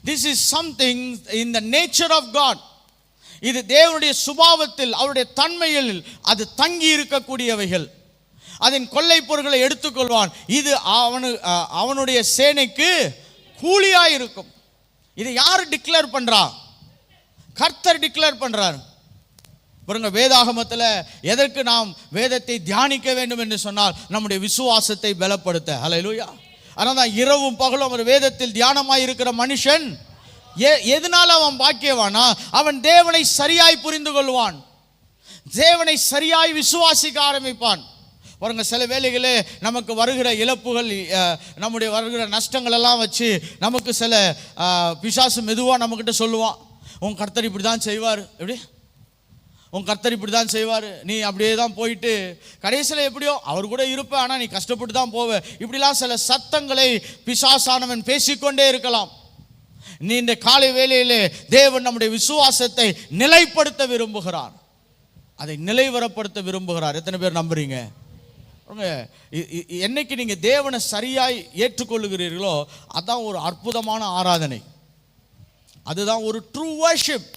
[SPEAKER 2] This is something in the nature of God. இது தேவனுடைய சுபாவத்தில், அவருடைய தன்மையில் அது தங்கி இருக்கக்கூடியவைகள். அதன் கொள்ளை பொருட்களை எடுத்துக்கொள்வான். இது அவனுடைய சேனைக்கு கூலியாய் இருக்கும். இது யார் டிக்ளேர் பண்றா? கர்த்தர் டிக்ளேர் பண்றார். பாருங்க, வேதாகமத்தில் எதற்கு நாம் வேதத்தை தியானிக்க வேண்டும் என்று சொன்னால் நம்முடைய விசுவாசத்தை பலப்படுத்த. ஹல்லேலூயா. அதனால தான் இரவும் பகலும் அவர் வேதத்தில் தியானமாய் இருக்கிற மனுஷன் எதனால அவன் பாக்கியவானா? அவன் தேவனை சரியாய் புரிந்து கொள்வான், தேவனை சரியாய் விசுவாசிக்க ஆரம்பிப்பான். பாருங்க, சில வேளைகளே நமக்கு வருகிற இழப்புகள், நம்முடைய வருகிற நஷ்டங்கள் எல்லாம் வச்சு நமக்கு சில பிசாசு மெதுவாக நம்மக்கிட்ட சொல்லுவான், உன் கர்த்தர் இப்படி தான் செய்வார், எப்படி உன் கர்த்தர் இப்படி தான் செய்வார், நீ அப்படியே தான் போயிட்டு கடைசியில் எப்படியோ அவர் கூட இருப்ப, ஆனால் நீ கஷ்டப்பட்டு தான் போவ. இப்படிலாம் சில சத்தங்களை பிசாசானவன் பேசிக்கொண்டே இருக்கலாம். நீ இந்த காலை வேளையிலே தேவன் நம்முடைய விசுவாசத்தை நிலைப்படுத்த விரும்புகிறார், அதை நிலைவரப்படுத்த விரும்புகிறார். எத்தனை பேர் நம்புறீங்க? என்னைக்கு நீங்க தேவனை சரியாய் ஏற்றுக்கொள்ளுகிறீர்களோ அதான் ஒரு அற்புதமான ஆராதனை, அதுதான் ஒரு ட்ரூ வர்ஷிப்.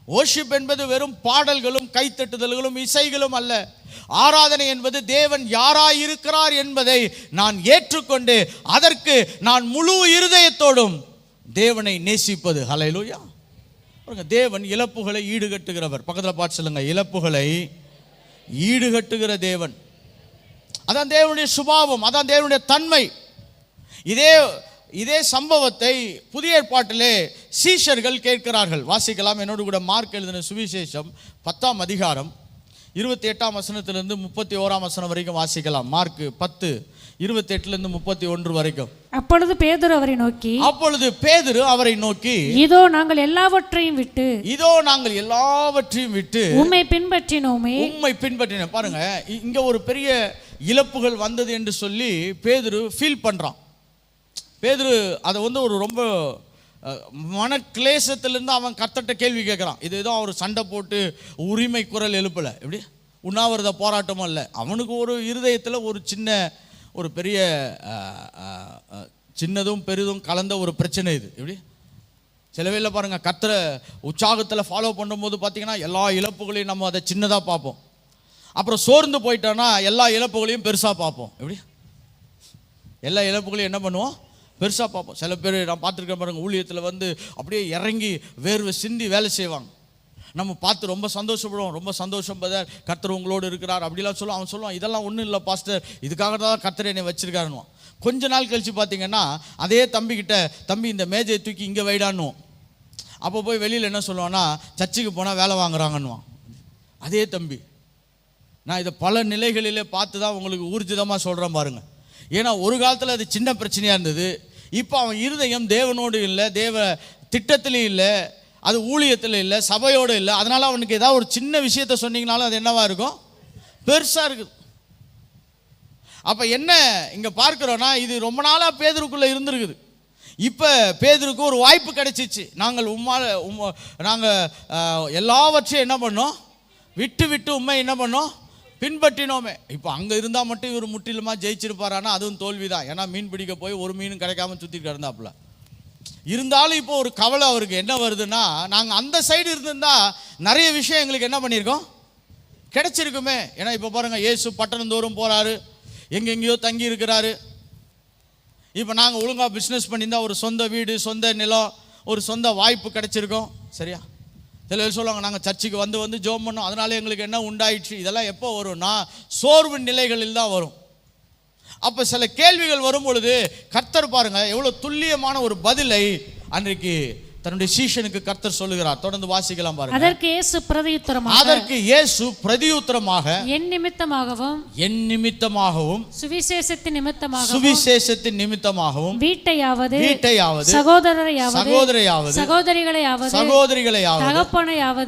[SPEAKER 2] வர்ஷிப் என்பது வெறும் பாடல்களும் கைத்தட்டுதல்களும் இசைகளும் அல்ல. ஆராதனை என்பது தேவன் யாராய் இருக்கிறார் என்பதை நான் ஏற்றுக்கொண்டு அதற்கு நான் முழு இருதயத்தோடும் தேவனை நேசிப்பது. ஹல்லேலூயா. தேவன் இழப்புகளை ஈடுகட்டுகிறவர். பக்கத்தில் பார்த்து சொல்லுங்க, இழப்புகளை ஈடுகட்டுகிற தேவன். அதான் தேவனுடைய சுபாவம், அதான் தேவனுடைய தன்மை. இதே சம்பவத்தை புதிய ஏற்பாட்டிலே சீஷர்கள் கேட்கிறார்கள். வாசிக்கலாம் என்னோடு கூட. மார்க் எழுதின சுவிசேஷம் 10ஆம் அதிகாரம் 28ஆம் வசனத்திலிருந்து 31ஆம் வசனம் வரைக்கும் வாசிக்கலாம். மார்க் 10:28 31 வரைக்கும்.
[SPEAKER 3] அப்பொழுது பேதுரு அவரை நோக்கி இதோ நாங்கள் எல்லாவற்றையும் விட்டு உம்மை பின்பற்றினோமே.
[SPEAKER 2] பாருங்க, இங்க ஒரு பெரிய இழப்புகள் வந்தது என்று சொல்லி பேதுரு ஃபீல் பண்றான். பேதுரு அதை ஒரு ரொம்ப மன கிளேசத்திலிருந்து அவன் கர்த்தர்ட்ட கேள்வி கேட்குறான். இது ஏதோ அவர் சண்டை போட்டு உரிமை குரல் எழுப்பலை, எப்படி உண்ணாவிரத போராட்டமும் இல்லை. அவனுக்கு ஒரு இருதயத்தில் ஒரு ஒரு பெரிய சின்னதும் பெரிதும் கலந்த ஒரு பிரச்சனை இது. எப்படி சில வேளை பாருங்க, கர்த்தரை உற்சாகத்தில் ஃபாலோ பண்ணும்போது பார்த்தீங்கன்னா எல்லா இழப்புகளையும் நம்ம அதை சின்னதாக பார்ப்போம். அப்புறம் சோர்ந்து போயிட்டோன்னா எல்லா இழப்புகளையும் பெருசாக பார்ப்போம். எப்படி எல்லா இழப்புகளையும் என்ன பண்ணுவோம்? பெருசாக பார்ப்போம். சில பேர் நான் பார்த்துருக்கேன் பாருங்க, ஊழியத்தில் அப்படியே இறங்கி வேர்வை சிந்தி வேலை செய்வாங்க. நம்ம பார்த்து ரொம்ப சந்தோஷப்படுவோம். ரொம்ப சந்தோஷம் பதர், கர்த்தர் உங்களோடு இருக்கிறார் அப்படிலாம் சொல்லுவோம். அவன் சொல்லுவான், இதெல்லாம் ஒன்றும் இல்லை பாஸ்டர், இதுக்காக தான் கர்த்தர் என்னை வச்சிருக்காருன்னுவான்.
[SPEAKER 3] கொஞ்ச நாள் கழித்து பார்த்தீங்கன்னா அதே தம்பிக்கிட்ட, தம்பி இந்த மேஜையை தூக்கி இங்கே வைடான்னுவோம். அப்போ போய் வெளியில் என்ன சொல்லுவான்னா, சர்ச்சுக்கு போனால் வேலை வாங்குறாங்கன்னுவான் அதே தம்பி. நான் இதை பல நிலைகளிலே பார்த்து தான் உங்களுக்கு ஊர்ஜிதமாக சொல்கிறேன் பாருங்கள். ஏன்னா ஒரு காலத்தில் அது சின்ன பிரச்சனையாக இருந்தது. இப்போ அவன் இருதயம் தேவனோடு இல்லை, தேவ திட்டத்திலையும் இல்லை, அது ஊழியத்தில் இல்லை, சபையோடு இல்லை. அதனால் அவனுக்கு ஏதாவது ஒரு சின்ன விஷயத்த சொன்னீங்கனாலும் அது என்னவா இருக்கும், பெருசாக இருக்குது. அப்போ என்ன இங்கே பார்க்குறோன்னா, இது ரொம்ப நாளாக பேதுருக்குள்ளே இருந்திருக்குது. இப்போ பேதுருக்கு ஒரு வாய்ப்பு கிடைச்சிச்சு. நாங்கள் எல்லாவற்றையும் என்ன பண்ணோம், விட்டு உண்மை என்ன பண்ணோம், பின்பற்றினோமே. இப்போ அங்கே இருந்தால் மட்டும் இவர் முற்றிலுமாக ஜெயிச்சிருப்பாரானா அதுவும் தோல்வி தான். ஏன்னா மீன் பிடிக்க போய் ஒரு மீனும் கிடைக்காம சுற்றிட்டு கிடந்தாப்புல. இருந்தாலும் இப்போ ஒரு கவலை அவருக்கு என்ன வருதுன்னா, நாங்கள் அந்த சைடு இருந்திருந்தா நிறைய விஷயம் எங்களுக்கு என்ன பண்ணியிருக்கோம், கிடைச்சிருக்குமே. ஏன்னா இப்போ பாருங்கள், இயேசு பட்டணம் தோறும் போகிறாரு, எங்கெங்கேயோ தங்கி இருக்கிறாரு. இப்போ நாங்கள் ஒழுங்காக பிஸ்னஸ் பண்ணியிருந்தால் ஒரு சொந்த வீடு, சொந்த நிலம், ஒரு சொந்த வாய்ப்பு கிடைச்சிருக்கோம். சரியா? சில பேர் சொல்லுவாங்க, நாங்கள் சர்ச்சுக்கு வந்து ஜெபம் பண்ணோம், அதனால எங்களுக்கு என்ன உண்டாயிடுச்சு. இதெல்லாம் எப்போ வரும்னா சோர்வு நிலைகளில் தான் வரும். அப்போ சில கேள்விகள் வரும் பொழுது கர்த்தர் பாருங்கள் எவ்வளோ துல்லியமான ஒரு பதிலை அன்றைக்கு தன்னுடைய சீஷனுக்கு கர்த்தர் சொல்லுகிறார். தொடர்ந்து வாசிக்கலாம் பாருங்க.
[SPEAKER 2] அதற்கு இயேசு பிரதியுத்தரமாக
[SPEAKER 3] என் நிமித்தமாகவும்
[SPEAKER 2] சுவிசேஷத்தின்
[SPEAKER 3] நிமித்தமாகவும்
[SPEAKER 2] வீட்டையாவது
[SPEAKER 3] சகோதரையாவது
[SPEAKER 2] சகோதரிகளையாவது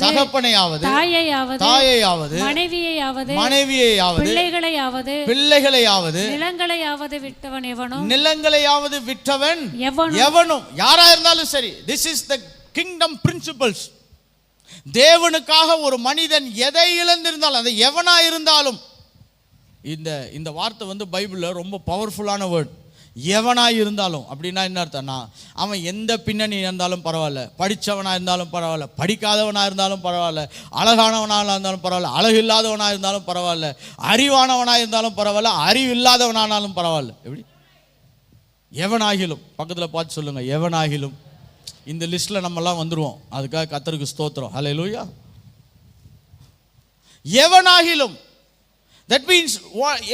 [SPEAKER 3] தகப்பனையாவது தாயையாவது மனைவியையாவது பிள்ளைகளையாவது நிலங்களையாவது விட்டவன் எவனும், யாரா இருந்தாலும் சரி. This is the kingdom principles. தேவனுக்காக ஒரு மனிதன் எதை இழந்திருந்தாலும், அது எவனா இருந்தாலும், இந்த வார்த்தை வந்து பைபிளில் ரொம்ப பவர்ஃபுல்லான வேர்ட். எவனாக இருந்தாலும் அப்படின்னா என்ன அர்த்தம்னா, அவன் எந்த பின்னணி இருந்தாலும் பரவாயில்ல, படித்தவனாக இருந்தாலும் பரவாயில்ல, படிக்காதவனாக இருந்தாலும் பரவாயில்ல, அழகானவனாக இருந்தாலும் பரவாயில்ல, அழகு இல்லாதவனாக இருந்தாலும் பரவாயில்ல, அறிவானவனாக இருந்தாலும் பரவாயில்ல, அறிவு இல்லாதவனானாலும் பரவாயில்ல. எப்படி? எவனாகிலும். பக்கத்தில் பார்த்து சொல்லுங்கள், எவனாகிலும். இந்த லிஸ்ட்டில் நம்மெல்லாம் வந்துடுவோம். அதுக்காக கர்த்தருக்கு ஸ்தோத்திரம். ஹல்லேலூயா. எவனாகிலும். That means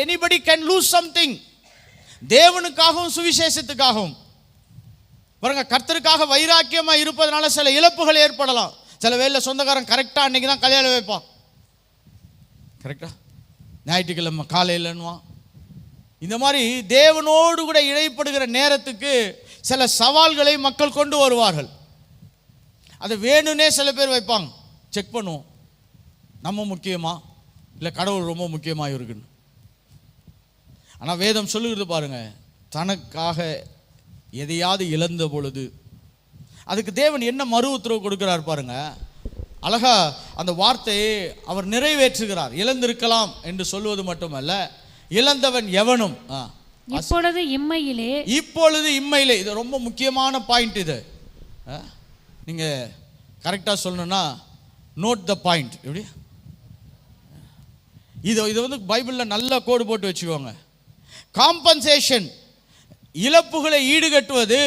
[SPEAKER 3] anybody can lose something. தேவனுக்காகவும் சுவிசேஷத்துக்காகவும் பாருங்க, கர்த்தருக்காக வைராக்கியமாக இருப்பதனால சில இழப்புகள் ஏற்படலாம். சில வேளையில் சொந்தக்காரன் கரெக்டாக அன்னைக்கு தான் கல்யாணம் வைப்பான், கரெக்டாக ஞாயிற்றுக்கிழமை காலையிலன்னுவான். இந்த மாதிரி தேவனோடு கூட இழைப்படுகிற நேரத்துக்கு சில சவால்களை மக்கள் கொண்டு வருவார்கள். அதை வேணும்னே சில பேர் வைப்பாங்க. செக் பண்ணுவோம், நம்ம முக்கியமா இல்லை கடவுள் ரொம்ப முக்கியமாக இருக்குன்னு. ஆனால் வேதம் சொல்லுகிறது பாருங்க, தனக்காக எதையாவது இழந்த பொழுது அதுக்கு தேவன் என்ன மறு உத்தரவு கொடுக்கிறார் பாருங்க. அழகா அந்த வார்த்தையை அவர் நிறைவேற்றுகிறார். இழந்திருக்கலாம் என்று சொல்வது மட்டுமல்ல, இழந்தவன் எவனும் இப்பொழுது இம்மையிலே. இது ரொம்ப முக்கியமான பாயிண்ட். இது நீங்க கரெக்டா சொல்லணும்னா நோட் த பாயிண்ட். எப்படி? இது வந்து பைபிளில் நல்ல கோடு போட்டு வச்சுக்கோங்க. காம்பன்சேஷன், இழப்புகளை ஈடுகட்டுவது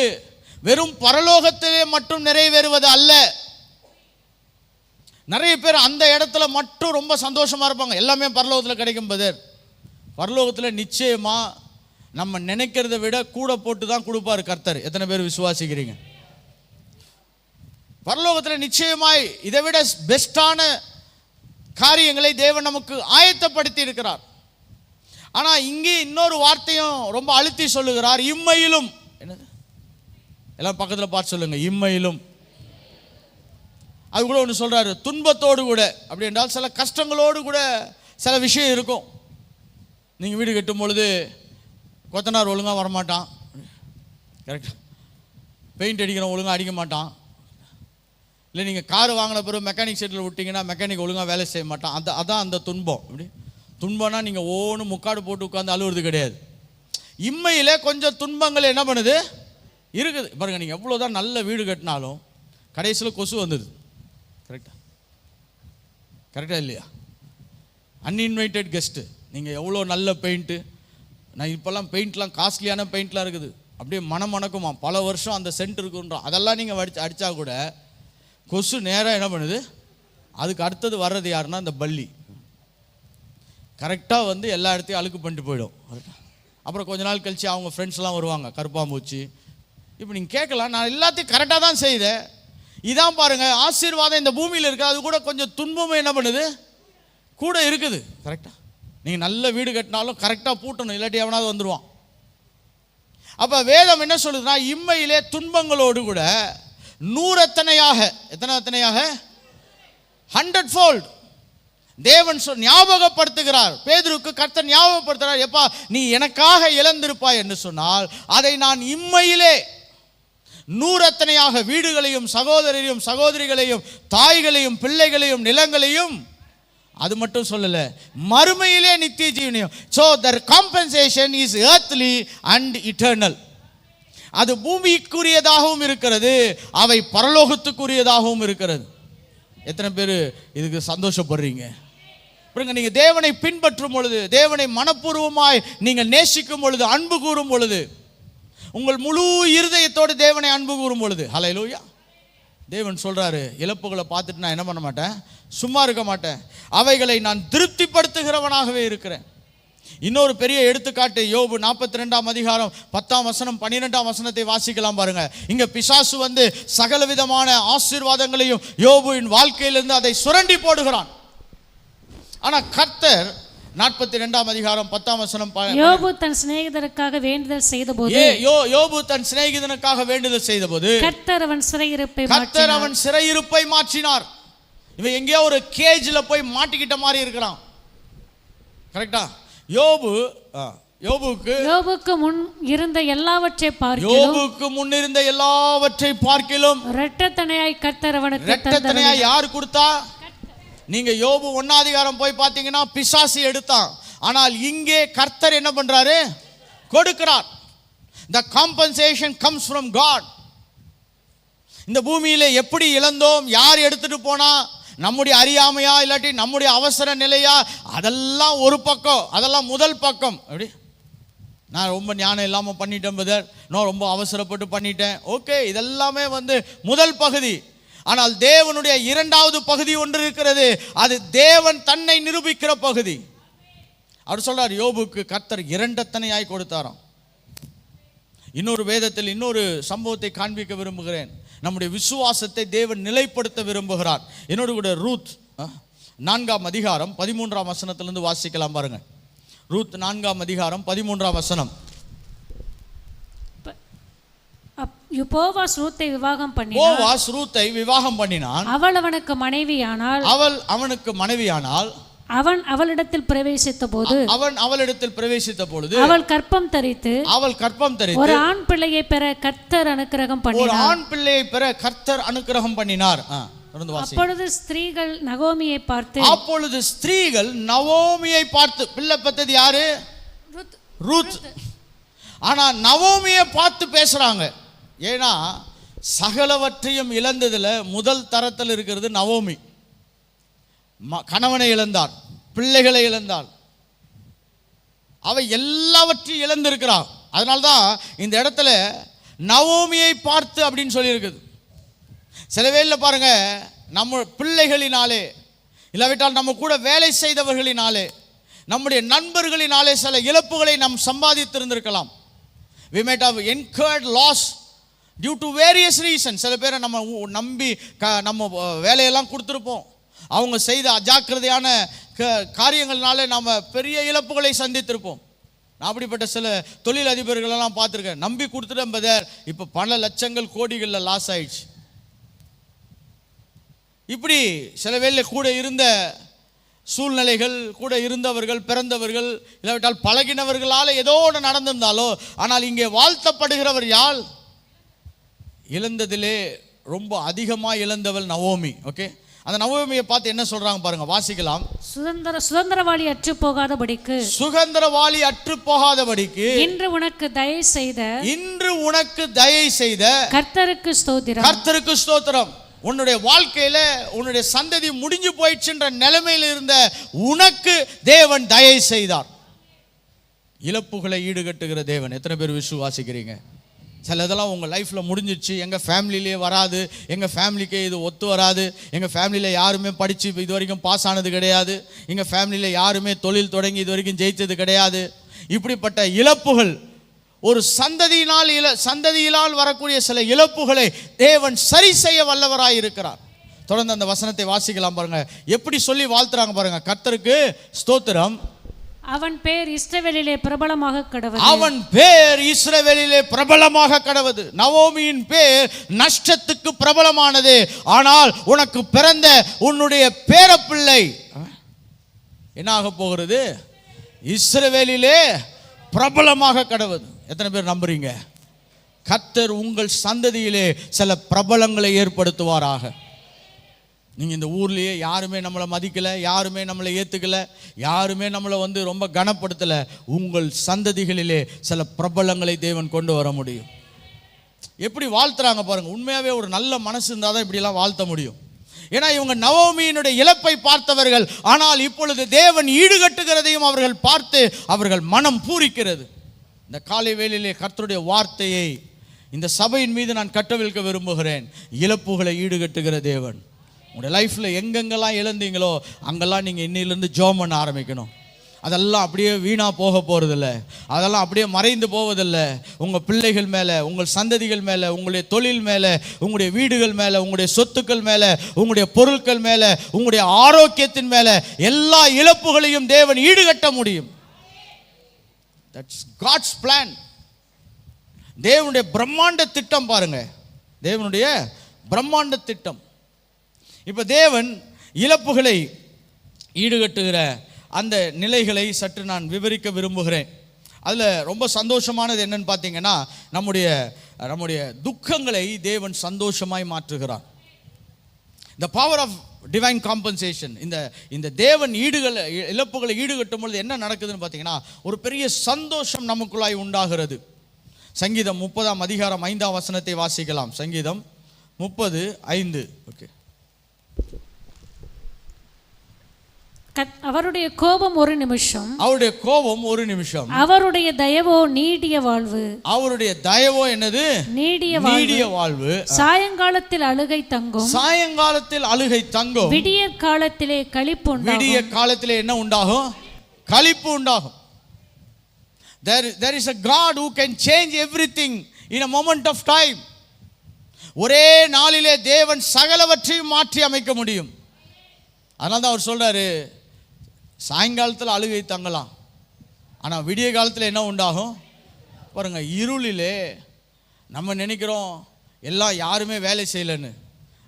[SPEAKER 3] வெறும் பரலோகத்திலே மட்டும் நிறைவேறுவது அல்ல. நிறைய பேர் அந்த இடத்துல மட்டும் ரொம்ப சந்தோஷமா இருப்பாங்க, எல்லாமே பரலோகத்தில் கிடைக்கும். பரலோகத்தில் நிச்சயமா நம்ம நினைக்கிறத விட கூட போட்டு தான் கொடுப்பாரு கர்த்தர். எத்தனை பேர் விசுவாசிக்கிறீங்க? பரலோகத்தில் நிச்சயமாய் இதை விட பெஸ்டான காரியங்களை தேவன் நமக்கு ஆயத்தப்படுத்தி இருக்கிறார். ஆனால் இங்கே இன்னொரு வார்த்தையும் ரொம்ப அழுத்தி சொல்லுகிறார், இம்மையிலும். என்னது? எல்லாம் பக்கத்தில் பார்த்து சொல்லுங்க, இம்மையிலும். அது கூட ஒன்று சொல்றாரு, துன்பத்தோடு கூட. அப்படி என்றால் சில கஷ்டங்களோடு கூட சில விஷயம் இருக்கும். நீங்கள் வீடு கட்டும் பொழுது கொத்தனார் ஒழுங்காக வரமாட்டான், கரெக்டாக. பெயிண்ட் அடிக்கிறவன் ஒழுங்காக அடிக்க மாட்டான். இல்லை நீங்கள் கார் வாங்கின பிறகு மெக்கானிக் செட்டில் விட்டிங்கன்னா மெக்கானிக் ஒழுங்காக வேலை செய்ய மாட்டான். அதான் அந்த துன்பம். இப்படி துன்பம்னா நீங்கள் ஒவ்வொன்று முக்காடு போட்டு உட்காந்து அழுவுறது கிடையாது. இம்மையில் கொஞ்சம் துன்பங்கள் என்ன பண்ணுது இருக்குது பாருங்க. நீங்கள் எவ்வளோ தான் நல்ல வீடு கட்டினாலும் கடைசியில் கொசு வந்தது. கரெக்டாக இல்லையா? Uninvited guest. நீங்கள் எவ்வளோ நல்ல பெயிண்ட்டு, நான் இப்போல்லாம் பெயிண்ட்லாம் காஸ்ட்லியான பெயிண்ட்லாம் இருக்குது, அப்படியே மணக்குமா, பல வருஷம் அந்த சென்ட் இருக்குன்றோம். அதெல்லாம் நீங்கள் அடித்தா கூட கொசு நேராக என்ன பண்ணுது, அதுக்கு அடுத்தது வர்றது யாருன்னா இந்த பல்லி. கரெக்டாக வந்து எல்லா இடத்தையும் அழுக்கு பண்ணிட்டு போயிடும். அப்புறம் கொஞ்ச நாள் கழிச்சு அவங்க ஃப்ரெண்ட்ஸ்லாம் வருவாங்க, கருப்பாம்பூச்சி. இப்போ நீங்கள் கேட்கலாம், நான் எல்லாத்தையும் கரெக்டாக தான் செய்தேன், இதான் பாருங்கள் ஆசீர்வாதம் இந்த பூமியில் இருக்குது, அது கூட கொஞ்சம் துன்பமும் என்ன பண்ணுது கூட இருக்குது. கரெக்டாக நீங்கள் நல்ல வீடு கட்டினாலும் கரெக்டாக பூட்டணும், இல்லாட்டி எவனாவது வந்துடுவான். அப்போ வேதம் என்ன சொல்லுதுன்னா, இம்மையிலே துன்பங்களோடு கூட 100 எத்தனையாக 100-fold தேவன் ஞாபகப்படுத்துகிறார். பேதுருக்கு கர்த்தர் ஞாபகப்படுத்துகிறார், எப்பா நீ எனக்காக இழந்திருப்பாய் என்று சொன்னால் அதை நான் இம்மையிலே 100 வீடுகளையும் சகோதரரையும் சகோதரிகளையும் தாய்களையும் பிள்ளைகளையும் நிலங்களையும், அது மட்டும் சொல்லல, மறுமையிலே நித்திய ஜீவனையும். So the compensation is earthly and eternal. அது பூமிக்குரியதாகவும் இருக்கிறது, அவை பரலோகத்துக்குரியதாகவும் இருக்கிறது. எத்தனை பேர் இதுக்கு சந்தோஷப்படுறீங்க? பாருங்க, நீங்க தேவனை பின்பற்றும் பொழுது, தேவனை மனப்பூர்வமாய் நீங்கள் நேசிக்கும் பொழுது, அன்பு கூறும் பொழுது, உங்கள் முழு இருதயத்தோடு தேவனை அன்பு கூறும் பொழுது, ஹல்லேலூயா, தேவன் சொல்றாரு, இழப்புகளை பார்த்துட்டு நான் என்ன பண்ண மாட்டேன், சும்மா இருக்க மாட்டேன், அவைகளை நான் திருப்திப்படுத்துகிறவனாகவே இருக்கிறேன். இன்னொரு பெரிய எடுத்துக்காட்டு யோபு 42 அதிகாரம் 10 12 வாசிக்கலாம் பாருங்க. இங்க பிசாசு வந்து சகல விதமான ஆசீர்வாதங்களையும் யோபுவின் வாழ்க்கையிலிருந்து அதை சுரண்டி போடுகிறான். ஆனா கர்த்தர் 42 அதிகாரம் 10
[SPEAKER 4] யோபு தன் சிநேகிதனுக்காக வேண்டுதல் செய்தபோது,
[SPEAKER 3] யோபு தன் சிநேகிதனுக்காக வேண்டுதல் செய்தபோது
[SPEAKER 4] கர்த்தர் அவன்
[SPEAKER 3] சிறையிருப்பை மாற்றினார். இவன் எங்கேயோ ஒரு கேஜ்ல போய் மாட்டிக்கிட்ட மாதிரி இருக்கிறான். கரெக்டா? யோபுக்கு முன் இருந்த எல்லாவற்றை பார்க்கிலும்
[SPEAKER 4] இரட்டத்தனையாய் கர்த்தர் அவனுக்கு
[SPEAKER 3] இரட்டத்தனையாய் யார் கொடுத்தா? நீங்க யோபு 1 அதிகாரம் போய் பார்த்தீங்கன்னா பிசாசு எடுத்தான். ஆனால் இங்கே கர்த்தர் என்ன பண்றாரு? கொடுக்கிறார். The compensation comes from God. இந்த பூமியில எப்படி இழந்தோம், யார் எடுத்துட்டு போனா, நம்முடைய அறியாமையா இல்லாட்டி நம்முடைய அவசர நிலையா, அதெல்லாம் ஒரு பக்கம், அதெல்லாம் முதல் பக்கம். அப்படி நான் ரொம்ப ஞானம் இல்லாமல் பண்ணிட்டேன் பிரதர், நான் ரொம்ப அவசரப்பட்டு பண்ணிட்டேன், ஓகே, இதெல்லாமே வந்து முதல் பகுதி. ஆனால் தேவனுடைய 2வது பகுதி ஒன்று இருக்கிறது, அது தேவன் தன்னை நிரூபிக்கிற பகுதி. அவர் சொல்றார், யோபுக்கு கர்த்தர் 2 கொடுத்தாராம். இன்னொரு வேதத்தில் இன்னொரு சம்பவத்தை காண்பிக்க விரும்புகிறேன். நம்முடைய விசுவாசத்தை தேவன் நிலைப்படுத்த விரும்புகிறார். என்னோடு கூட ரூத் 4 அதிகாரம் 13 வாசிக்கலாம் பாருங்க. ரூத் 4 அதிகாரம் 13.
[SPEAKER 4] போவாஸ் ரூத்தை விவாகம் பண்ணினான். அவள் அவனுக்கு மனைவியானாள். அவன் அவளிடத்தில் பிரவேசித்த பொழுது அவள் கற்பம் தரித்து ஒரு ஆண் பிள்ளையை பெற கர்த்தர் அனுக்கிரகம் பண்ணினார். அப்பொழுது ஸ்திரீகள் நகோமியை பார்த்து, பிள்ளை பெத்தது யாரு? ரூத். ஆனா நவோமியை பார்த்து பேசுறாங்க. ஏன்னா சகலவற்றையும் இழந்ததுல முதல் தரத்தில் இருக்கிறது நவோமி. கணவனை இழந்தார், பிள்ளைகளை இழந்தாள், அவ எல்லாவற்றையும் இழந்திருக்கிறாள். அதனால்தான் இந்த இடத்துல நவோமியை பார்த்து அப்படின்னு சொல்லியிருக்குது. சில வேளையில பாருங்க, நம்ம பிள்ளைகளினாலே இல்லாவிட்டால் நம்ம கூட வேலை செய்தவர்களினாலே, நம்முடைய நண்பர்களினாலே சில இழப்புகளை நாம் சம்பாதித்திருந்திருக்கலாம். we might have incurred loss due to various reasons. சில பேரை நம்ம நம்பி நம்ம வேலையெல்லாம் கொடுத்துருப்போம், அவங்க செய்த அஜாக்கிரதையான காரியங்கள்னால நாம் பெரிய இழப்புகளை சந்தித்திருப்போம். நான் அப்படிப்பட்ட சில தொழில் அதிபர்களெல்லாம் பார்த்துருக்கேன். நம்பி கொடுத்துட்டேன் பதர், இப்போ பல லட்சங்கள் கோடிகளில் லாஸ் ஆயிடுச்சு. இப்படி சில வேளையில் கூட இருந்த சூழ்நிலைகள், கூட இருந்தவர்கள், பிறந்தவர்கள், இல்லாவிட்டால் பழகினவர்களால் ஏதோ ஒன்று நடந்திருந்தாலோ, ஆனால் இங்கே வாழ்த்தப்படுகிறவர் யார்? இழந்ததிலே ரொம்ப அதிகமாக இழந்தவள் நவோமி. ஓகே, அந்த நவோமியை பார்த்து என்ன சொல்றாங்க பாருங்க, வாசிக்கலாம். சுதந்திரவாளி அற்று போகாதபடிக்கு இன்று உனக்கு தயை செய்த கர்த்தருக்கு ஸ்தோத்திரம். உன்னுடைய வாழ்க்கையில உன்னுடைய சந்ததி முடிஞ்சு போயிடுச்சுன்ற நிலைமையில் இருந்த உனக்கு தேவன் தயை செய்தார். இழப்புகளை ஈடுகட்டுகிற தேவன். எத்தனை பேர் விசுவாசிக்கிறீங்க? சில இதெல்லாம் உங்கள் லைஃப்பில் முடிஞ்சிச்சு, எங்கள் ஃபேமிலியிலே வராது, எங்கள் ஃபேமிலிக்கே இது ஒத்து வராது, எங்கள் ஃபேமிலியில் யாருமே படித்து இது வரைக்கும் பாஸ் ஆனது கிடையாது, எங்கள் ஃபேமிலியில் யாருமே தொழில் தொடங்கி இது வரைக்கும் ஜெயித்தது கிடையாது,
[SPEAKER 3] இப்படிப்பட்ட இழப்புகள், ஒரு சந்ததியினால் வரக்கூடிய சில இழப்புகளை தேவன் சரி செய்ய வல்லவராய் இருக்கிறார். தொடர்ந்து அந்த வசனத்தை வாசிக்கலாம் பாருங்க. எப்படி சொல்லி வாழ்த்துறாங்க பாருங்க. கர்த்தருக்கு ஸ்தோத்திரம்.
[SPEAKER 5] அவன் பேர் இஸ்ரவேலிலே பிரபலமாக கடவது.
[SPEAKER 3] அவன் பேர் இஸ்ரவேலிலே பிரபலமாக கடவது. நவோமியின் பேர் நஷ்டத்துக்கு பிரபலமானது. ஆனால் உனக்கு பிறந்த உன்னுடைய பேரப்பிள்ளை என்ன ஆக போகிறது? இஸ்ரவேலிலே பிரபலமாக கடவது. எத்தனை பேர் நம்புறீங்க? கர்த்தர் உங்கள் சந்ததியிலே சில பிரபலங்களை ஏற்படுத்துவாராக. நீங்கள் இந்த ஊர்லேயே யாருமே நம்மளை மதிக்கலை, யாருமே நம்மளை ஏற்றுக்கலை, யாருமே நம்மளை ரொம்ப கனப்படுத்தலை. உங்கள் சந்ததிகளிலே சில பிரபலங்களை தேவன் கொண்டு வர முடியும். எப்படி வாழ்த்துறாங்க பாருங்கள். உண்மையாகவே ஒரு நல்ல மனசு இருந்தால் தான் இப்படிலாம் வாழ்த்த முடியும். ஏன்னா இவங்க நவோமியினுடைய இழப்பை பார்த்தவர்கள். ஆனால் இப்பொழுது தேவன் ஈடுகட்டுகிறதையும் அவர்கள் பார்த்து அவர்கள் மனம் பூரிக்கிறது. இந்த காலை வேளையிலே கர்த்தருடைய வார்த்தையை இந்த சபையின் மீது நான் கட்டவிழ்க்க விரும்புகிறேன். இழப்புகளை ஈடுகட்டுகிற தேவன். உங்களுடைய லைஃப்பில் எங்கெங்கெல்லாம் இழந்தீங்களோ அங்கெல்லாம் நீங்கள் இன்னிலிருந்து ஜெபம் பண்ண ஆரம்பிக்கணும். அதெல்லாம் அப்படியே வீணாக போக போகிறதில்ல, அதெல்லாம் அப்படியே மறைந்து போவதில்லை. உங்கள் பிள்ளைகள் மேலே, உங்கள் சந்ததிகள் மேலே, உங்களுடைய தொழில் மேலே, உங்களுடைய வீடுகள் மேலே, உங்களுடைய சொத்துக்கள் மேலே, உங்களுடைய பொருட்கள் மேலே, உங்களுடைய ஆரோக்கியத்தின் மேலே எல்லா இழப்புகளையும் தேவன் ஈடுகட்ட முடியும். That's God's plan. தேவனுடைய பிரம்மாண்ட திட்டம் பாருங்க. தேவனுடைய பிரம்மாண்ட திட்டம். இப்போ தேவன் இழப்புகளை ஈடுகட்டுகிற அந்த நிலைகளை சற்று நான் விவரிக்க விரும்புகிறேன். அதில் ரொம்ப சந்தோஷமானது என்னன்னு பார்த்தீங்கன்னா, நம்முடைய துக்கங்களை தேவன் சந்தோஷமாய் மாற்றுகிறார். இந்த பவர் ஆஃப் டிவைன் காம்பன்சேஷன். இந்த தேவன் இழப்புகளை ஈடுகட்டும் பொழுது என்ன நடக்குதுன்னு பார்த்தீங்கன்னா, ஒரு பெரிய சந்தோஷம் நமக்குள்ளாய் உண்டாகிறது. சங்கீதம் 30ஆம் அதிகாரம் 5ஆம் வசனத்தை வாசிக்கலாம். சங்கீதம் 30:5. ஓகே.
[SPEAKER 5] அவருடைய கோபம் ஒரு நிமிஷம்,
[SPEAKER 3] அவருடைய கோபம் ஒரு நிமிஷம்,
[SPEAKER 5] அவருடைய தயவோ நீடிய வாழ்வு.
[SPEAKER 3] அவருடைய தயவோ என்னது? நீடிய வாழ்வு.
[SPEAKER 5] சாயங்காலத்தில் அழுகை தங்கும்,
[SPEAKER 3] சாயங்காலத்தில் அழுகை தங்கும்.
[SPEAKER 5] விடிய காலத்திலே களிப்பு உண்டாகும்.
[SPEAKER 3] விடிய காலத்திலே என்ன உண்டாகும்? களிப்பு உண்டாகும். There is a God who can change everything in a moment of time. ஒரே நாளிலே தேவன் சகலவற்றையும் மாற்றி அமைக்க முடியும். அதனால தான் அவர் சொல்றாரு, சாயங்காலத்தில் அழுகை தங்கலாம், ஆனால் விடிய காலத்தில் என்ன உண்டாகும் பாருங்க. இருளிலே நம்ம நினைக்கிறோம் எல்லாம் யாருமே வேலை செய்யலைன்னு.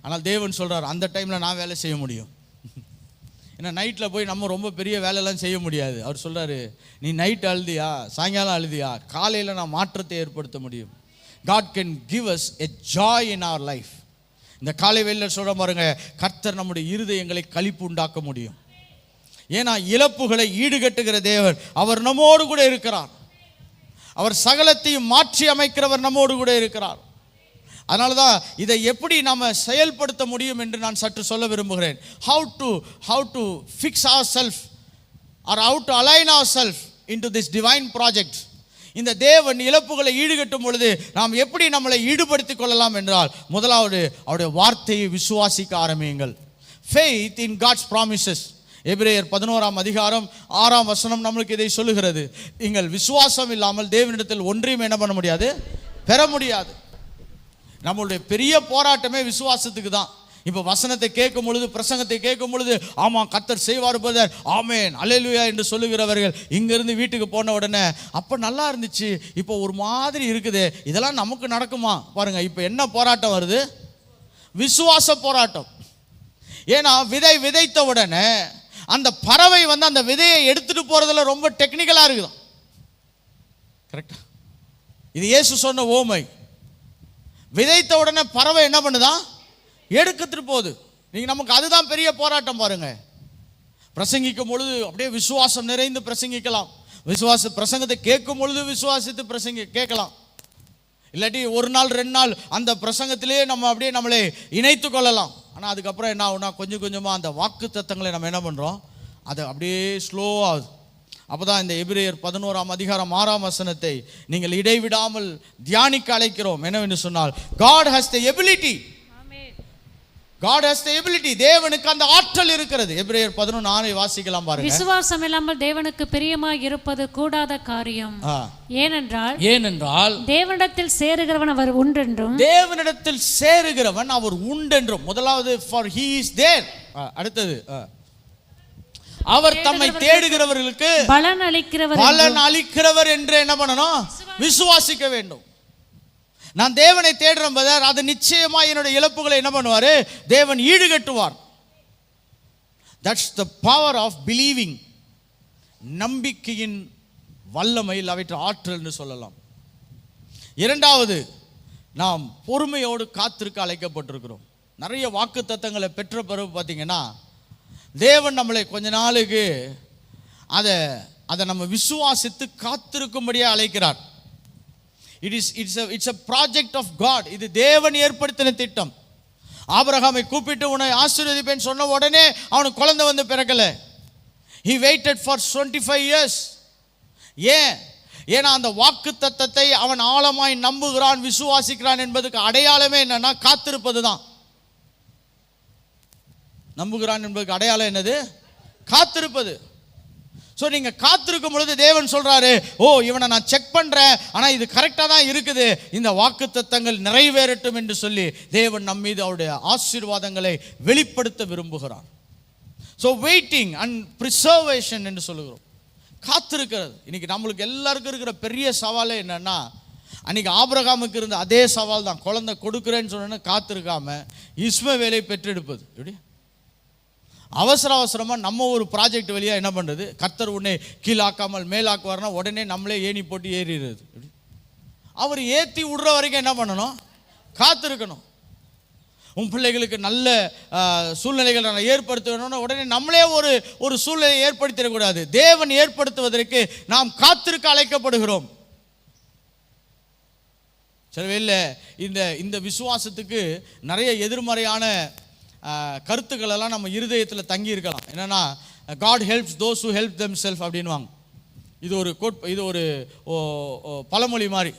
[SPEAKER 3] ஆனால் தேவன் சொல்றார், அந்த டைமில் நான் வேலை செய்ய முடியும். ஏன்னா நைட்டில் போய் நம்ம ரொம்ப பெரிய வேலையெல்லாம் செய்ய முடியாது. அவர் சொல்றாரு, நீ நைட் அழுதியா, சாயங்காலம் அழுதியா, காலையில் நான் மாற்றத்தை ஏற்படுத்த முடியும். God can give us a joy in our life. இந்த காலை வேளையில சொல்ற பாருங்க, கர்த்தர் நம்முடைய இருதயங்களை களிப்பு உண்டாக்க முடியும். ஏன்னா இழப்புகளை ஈடுகட்டுகிற தேவன் அவர் நம்மோடு கூட இருக்கிறார். அவர் சகலத்தையும் மாற்றி அமைக்கிறவர் நம்மோடு கூட இருக்கிறார். அதனால தான் இதை எப்படி நாம் செயல்படுத்த முடியும் என்று நான் சற்று சொல்ல விரும்புகிறேன். how to fix ourselves or how to align ourselves into this divine project. இந்த தேவன் இழப்புகளை ஈடுகட்டும் பொழுது நாம் எப்படி நம்மளை ஈடுபடுத்திக் கொள்ளலாம் என்றால், முதலாவது அவருடைய வார்த்தையை விசுவாசிக்க ஆரம்பியுங்கள். Faith in God's promises. எபிரேயர் 11ஆம் அதிகாரம் 6ஆம் வசனம் நம்மளுக்கு இதை சொல்லுகிறது. நீங்கள் விசுவாசம் இல்லாமல் தேவனிடத்தில் ஒன்றையும் என்ன பண்ண முடியாது? பெற முடியாது. நம்மளுடைய பெரிய போராட்டமே விசுவாசத்துக்கு தான். இப்போ வசனத்தை கேட்கும் பொழுது, பிரசங்கத்தை கேட்கும் பொழுது, ஆமாம் கர்த்தர் செய்வார் பிரதர், ஆமேன் அல்லேலூயா என்று சொல்லுகிறவர்கள் இங்கிருந்து வீட்டுக்கு போன உடனே, அப்போ நல்லா இருந்துச்சு, இப்போ ஒரு மாதிரி இருக்குது, இதெல்லாம் நமக்கு நடக்குமா? பாருங்க, இப்போ என்ன போராட்டம் வருது? விசுவாச போராட்டம். ஏன்னா விதைத்த உடனே அந்த பறவை அந்த விதையை எடுத்துட்டு போறதுல ரொம்ப டெக்னிக்கலாக இருக்குதான். கரெக்டா? இது இயேசு சொன்ன ஓமை. விதைத்த உடனே பறவை என்ன பண்ணுதான்? எடுத்துட்டு போகுது. நீங்க நமக்கு அதுதான் பெரிய போராட்டம் பாருங்க. பிரசங்கிக்கும் பொழுது அப்படியே விசுவாசம் நிறைந்து பிரசங்கிக்கலாம். பிரசங்கத்தை கேட்கும் பொழுது விசுவாசித்து கேட்கலாம். இல்லாட்டி ஒரு நாள் 2 நாள் அந்த பிரசங்கத்திலே நம்ம அப்படியே நம்மளை இணைத்து கொள்ளலாம். ஆனால் அதுக்கப்புறம் என்ன ஆகுனா, கொஞ்சம் கொஞ்சமாக அந்த வாக்கு தத்தங்களை நம்ம என்ன பண்ணுறோம், அது அப்படியே ஸ்லோ ஆகுது. அப்போ தான் இந்த எபிரேயர் 11ஆம் அதிகாரம் 6ஆம் வசனத்தை நீங்கள் இடைவிடாமல் தியானிக்க அழைக்கிறோம். என்னவென்று சொன்னால், God has the ability. God has the ability. தேவனுக்கு அந்த ஆற்றல் இருக்கிறது. எபிரேயர் 11:6 வாசிக்கலாம் பாருங்க.
[SPEAKER 5] விசுவாசம் இல்லாமல் தேவனுக்கு பிரியமாய் இருப்பது கூடாத காரியம். ஏனென்றால் தேவனிடத்தில் சேருகிறவன் அவர் உண்டென்றும்,
[SPEAKER 3] தேவனிடத்தில் சேருகிறவன் அவர் உண்டென்றும். முதலாவது for he is there. அடுத்தது அவர் தம்மை தேடுகிறவர்களுக்கு
[SPEAKER 5] பலன்
[SPEAKER 3] அளிக்கிறவர் என்று என்ன பண்ணணும்? விசுவாசிக்க வேண்டும். நான் தேவனை தேடுறேன் பதர், அது நிச்சயமா என்னுடைய இழப்புகளை என்ன பண்ணுவாரு? தேவன் ஈடுகட்டுவார். That's the power of believing. நம்பிக்கையின் வல்லமை, அவற்றை ஆற்றல் என்று சொல்லலாம். இரண்டாவது, நாம் பொறுமையோடு காத்திருக்க அழைக்கப்பட்டிருக்கிறோம். நிறைய வாக்கு தத்தங்களை பெற்ற பிறகு பார்த்தீங்கன்னா தேவன் நம்மளை கொஞ்ச நாளுக்கு அதை நம்ம விசுவாசித்து காத்திருக்கும்படியாக அழைக்கிறார். It's a project of God. இது தேவன் ஏற்படுத்தின திட்டம். ஆபிரகாமை கூப்பிட்டு உன்னை ஆசீர்வதிப்பேன் சொன்ன உடனே அவனுக்கு குழந்தை வந்து பிறக்கல. he waited for 25 years. ஏன்னா அந்த வாக்கு தத்தத்தை அவன் ஆழமாய் நம்புகிறான், விசுவாசிக்கிறான் என்பதுக்கு அடையாளமே என்னன்னா காத்திருப்பது தான். நம்புகிறான் என்பதுக்கு அடையாளம் என்னது? காத்திருப்பது. ஸோ நீங்கள் காத்திருக்கும் பொழுது தேவன் சொல்கிறாரு, ஓ இவனை நான் செக் பண்ணுறேன், ஆனால் இது கரெக்டாக தான் இருக்குது, இந்த வாக்கு தத்தங்கள் நிறைவேறட்டும் என்று சொல்லி தேவன் நம் மீது அவருடைய ஆசீர்வாதங்களை வெளிப்படுத்த விரும்புகிறான். ஸோ வெயிட்டிங் அண்ட் ப்ரிசர்வேஷன் என்று சொல்லுகிறோம். காத்திருக்கிறது. இன்னைக்கு நம்மளுக்கு எல்லாருக்கும் இருக்கிற பெரிய சவாலே என்னன்னா, அன்னைக்கு ஆபிரகாமுக்கு இருந்த அதே சவால் தான். குழந்தை கொடுக்குறேன்னு சொன்னா காத்திருக்காம இஸ்மவேலை பெற்றெடுப்பது. எப்படி அவசரமாக நம்ம ஒரு ப்ராஜெக்ட் வழியாக என்ன பண்ணுறது? கர்த்தர் உடனே கீழாக்காமல் மேலாக்குவார்னா உடனே நம்மளே ஏணி போட்டு ஏறிடுறது. அவர் ஏற்றி விடுற வரைக்கும் என்ன பண்ணணும்? காத்திருக்கணும். உன் பிள்ளைகளுக்கு நல்ல சூழ்நிலைகள் நான் ஏற்படுத்தணும்னா உடனே நம்மளே ஒரு சூழ்நிலையை ஏற்படுத்திடக்கூடாது. தேவன் ஏற்படுத்துவதற்கு நாம் காத்திருக்க அழைக்கப்படுகிறோம். சிலவேளை இந்த விசுவாசத்துக்கு நிறைய எதிர்மறையான கருத்துக்கள் எல்லாம் நம்ம இருதயத்தில் தங்கி இருக்கலாம். என்னன்னா God helps those who help themselves அப்படின்வாங்க. இது ஒரு பழமொழி மாதிரி.